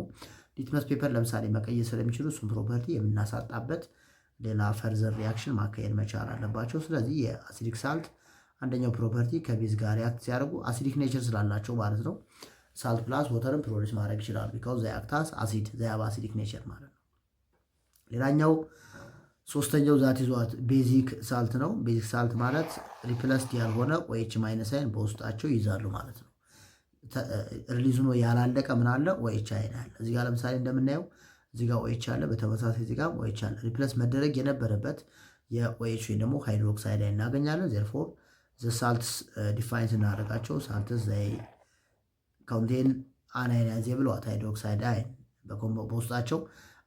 ሊትመስ ፔፐር ለምሳሌ መቀየር ስለሚችሉ እሱን ፕሮፐርቲ የምናሳጣበት ሌላ ፈርዘር ሪአክሽን ማካሄድ መቻል አለባቸው። ስለዚህ የአሲዲክ ሳልት አንደኛው ፕሮፐርቲ ከቤዝ ጋር ሪአክት ሲያደርጉ አሲዲክ ኔቸር ስላላቸው ማለት ነው ሳልት ፕላስ ወተርን ፕሮዲስ ማድረግ ይችላል። ቢካዝ ዘይ አክት አስ አሲድ ዘይ ሃቭ አሲዲክ ኔቸር ማለት ነው። ሌላኛው ሶስተኛው ዛት ይዟት ቤዚክ ሳልት ነው። ቤዚክ ሳልት ማለት ሪፕለስድ ያልሆነ ኦኤች ማይነስ አይን በውስጣቸው ይይዛሉ ማለት ነው። ሪሊዝ ነው ያላለቀ ምን አለ ኦኤች አይን አለ። እዚህ ጋር ለምሳሌ እንደምናየው እዚህ ጋር ኦኤች አለ፣ በተመሳሳይ እዚህ ጋር ኦኤች አለ። ሪፕለስ መደረግ የነበረበት የኦኤች ወይ ደግሞ ሃይድሮክሳይድ አይን እናገኛለን። ዜርፎር ዘ ሳልትስ ዲፋይን ስናደርጋቸው ሳልትስ ዘይ ኮንቴን አንአዮናይዜብል ዋት ሃይድሮክሳይድ አይን በውስጣቸው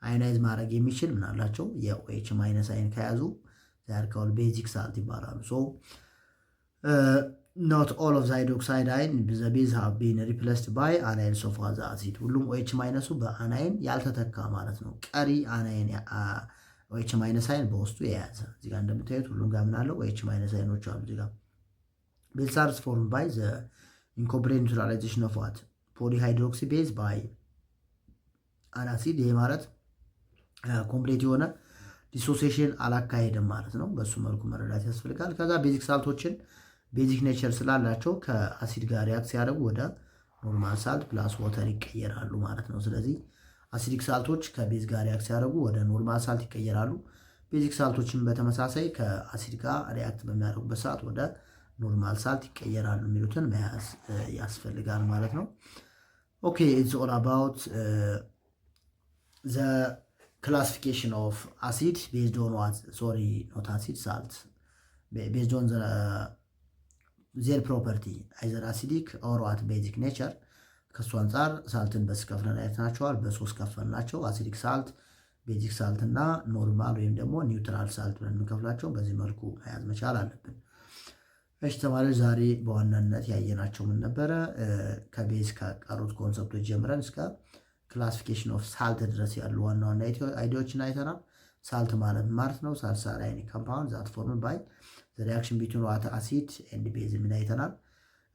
አዮናይዝ ማድረግ የሚችል ምን አላቸው የኦኤች ማይነስ አይን ከያዙ ዛር ካል ቤዚክ ሳልት ይባላሉ። ሶ not all of the hydroxide ion the base have been replaced by anions of other acid። ሁሉም ኦኤች ማይነሱ በአናይን ያልተተካ ማለት ነው። ቀሪ አናይን ኦኤች ማይነስ አይን በውስጡ የያዘ እዚህ ጋር እንደምታዩት ሁሉም ጋር ምን አለው ኦኤች ማይነስ አይኖች አሉ። እዚህ ጋር base salts formed by the incorporated neutralization of what ፖሊሃይድሮክሲ ቤዝ ባይ አን አሲድ። ይሄ ማለት ኮምፕሌት የሆነ ዲሶሲሽን አላካሄድም ማለት ነው። በሱ መልኩ መረዳት ያስፈልጋል። ከዛ ቤዚክ ሳልቶችን ቤዚክ ኔቸር ስላላቸው ከአሲድ ጋር ሪያክት ሲያደርጉ ወደ ኖርማል ሳልት ፕላስ ወተር ይቀየራሉ ማለት ነው። ስለዚህ አሲዲክ ሳልቶች ከቤዝ ጋር ሪያክት ሲያደርጉ ወደ ኖርማል ሳልት ይቀየራሉ። ቤዚክ ሳልቶችን በተመሳሳይ ከአሲድ ጋር ሪያክት በሚያደርጉበት ሰዓት ወደ ኖርማል ሳልት ይቀየራሉ የሚሉትን መያዝ ያስፈልጋል ማለት ነው። ኦኬ ኢትስ ኦል አባውት ዘ ክላሲፊኬሽን ኦፍ አሲድ ቤዝድ ኦን ዋት ሶሪ ኖት አሲድ ሳልት ቤዝድ ኦን ዜር ፕሮፐርቲ አይዘር አሲዲክ ኦር ዋት ቤዚክ ኔቸር። ከእሱ አንጻር ሳልትን በስከፍለን አይተናቸዋል። በሶስት ከፈልናቸው አሲዲክ ሳልት፣ ቤዚክ ሳልት እና ኖርማል ወይም ደግሞ ኒውትራል ሳልት ብለን የምንከፍላቸው በዚህ መልኩ መያዝ መቻል አለብን። እሺ ተማሪዎች ዛሬ በዋናነት ያየናቸው ምን ነበረ? ከቤዝ ከቀሩት ኮንሰፕቶች ጀምረን እስከ ክላሲፊኬሽን ኦፍ ሳልት ድረስ ያሉ ዋና ዋና አይዲያዎችን አይተናል። ሳልት ማለት ነው ሳልሳር አዮኒክ ኮምፓውንድ ዛት ፎርም ባይ ሪያክሽን ቢትዊን ዋተር አሲድ ኤንድ ቤዝ ምን አይተናል።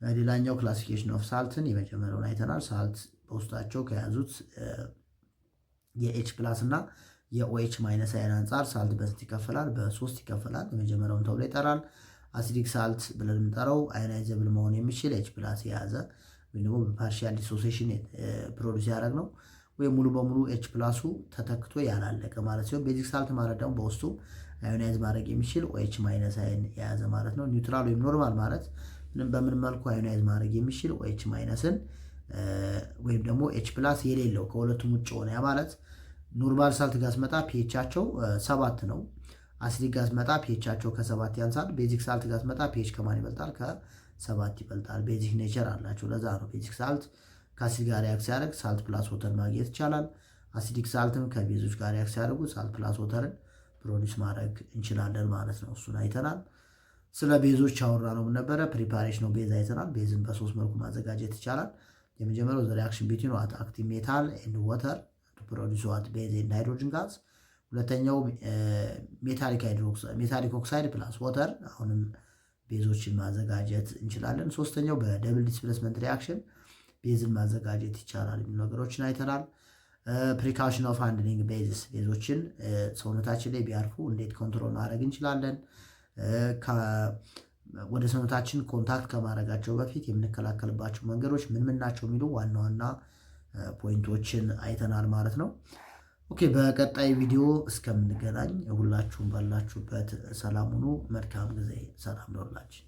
ሌላኛው ክላሲፊኬሽን ኦፍ ሳልትን የመጀመሪያውን አይተናል። ሳልት በውስጣቸው ከያዙት የኤች ፕላስ እና የኦኤች ማይነስ አይን አንጻር ሳልት በስንት ይከፈላል? በሶስት ይከፈላል። የመጀመሪያውን ተብሎ ይጠራል አሲዲክ ሳልት ብለን የምንጠራው አዮናይዘብል መሆን የሚችል ኤች ፕላስ የያዘ ወይም ደግሞ በፓርሻል ዲሶሲሽን ፕሮዲስ ያደረግ ነው ወይም ሙሉ በሙሉ ኤች ፕላሱ ተተክቶ ያላለቀ ማለት ሲሆን፣ ቤዚክ ሳልት ማለት ደግሞ በውስጡ አዮናይዝ ማድረግ የሚችል ኦኤች ማይነስ አይን የያዘ ማለት ነው። ኒውትራል ወይም ኖርማል ማለት በምን መልኩ አዮናይዝ ማድረግ የሚችል ኦኤች ማይነስን ወይም ደግሞ ኤች ፕላስ የሌለው ከሁለቱም ውጭ ሆነ። ያ ማለት ኖርማል ሳልት ጋር ስመጣ ፒኤቻቸው 7 ነው። አሲዲክ ጋር ስመጣ ፒኤቻቸው ከ7 ያንሳል። ቤዚክ ሳልት ጋር ስመጣ ፒኤች ከማን ይበልጣል? ከ7 ይበልጣል። ቤዚክ ኔቸር አላቸው። ለዛ ነው ቤዚክ ሳልት ከአሲድ ጋር ሪያክት ሲያደርግ ሳልት ፕላስ ወተር ማግኘት ይቻላል። አሲዲክ ሳልትም ከቤዞች ጋር ሪያክት ሲያደርጉ ሳልት ፕላስ ወተርን ፕሮዲስ ማድረግ እንችላለን ማለት ነው። እሱን አይተናል። ስለ ቤዞች አወራ ነው ነበረ። ፕሪፓሬሽን ኦፍ ቤዝ አይተናል። ቤዝን በሶስት መልኩ ማዘጋጀት ይቻላል። የመጀመሪያው ዘ ሪአክሽን ቢትዊን ዋት አክቲቭ ሜታል ኤንድ ወተር ቱ ፕሮዲስ ዋት ቤዝ ኤንድ ሃይድሮጅን ጋዝ። ሁለተኛው ሜታሊክ ኦክሳይድ ፕላስ ወተር፣ አሁንም ቤዞችን ማዘጋጀት እንችላለን። ሶስተኛው በደብል ዲስፕሌስመንት ሪአክሽን ቤዝን ማዘጋጀት ይቻላል የሚሉ ነገሮችን አይተናል። ፕሪካውሽን ኦፍ ሃንድሊንግ ቤዝስ፣ ቤዞችን ሰውነታችን ላይ ቢያርፉ እንዴት ኮንትሮል ማድረግ እንችላለን፣ ወደ ሰውነታችን ኮንታክት ከማድረጋቸው በፊት የምንከላከልባቸው መንገዶች ምን ምን ናቸው የሚሉ ዋና ዋና ፖይንቶችን አይተናል ማለት ነው። ኦኬ በቀጣይ ቪዲዮ እስከምንገናኝ ሁላችሁም ባላችሁበት ሰላም ሁኑ። መልካም ጊዜ። ሰላም ለሁላችን።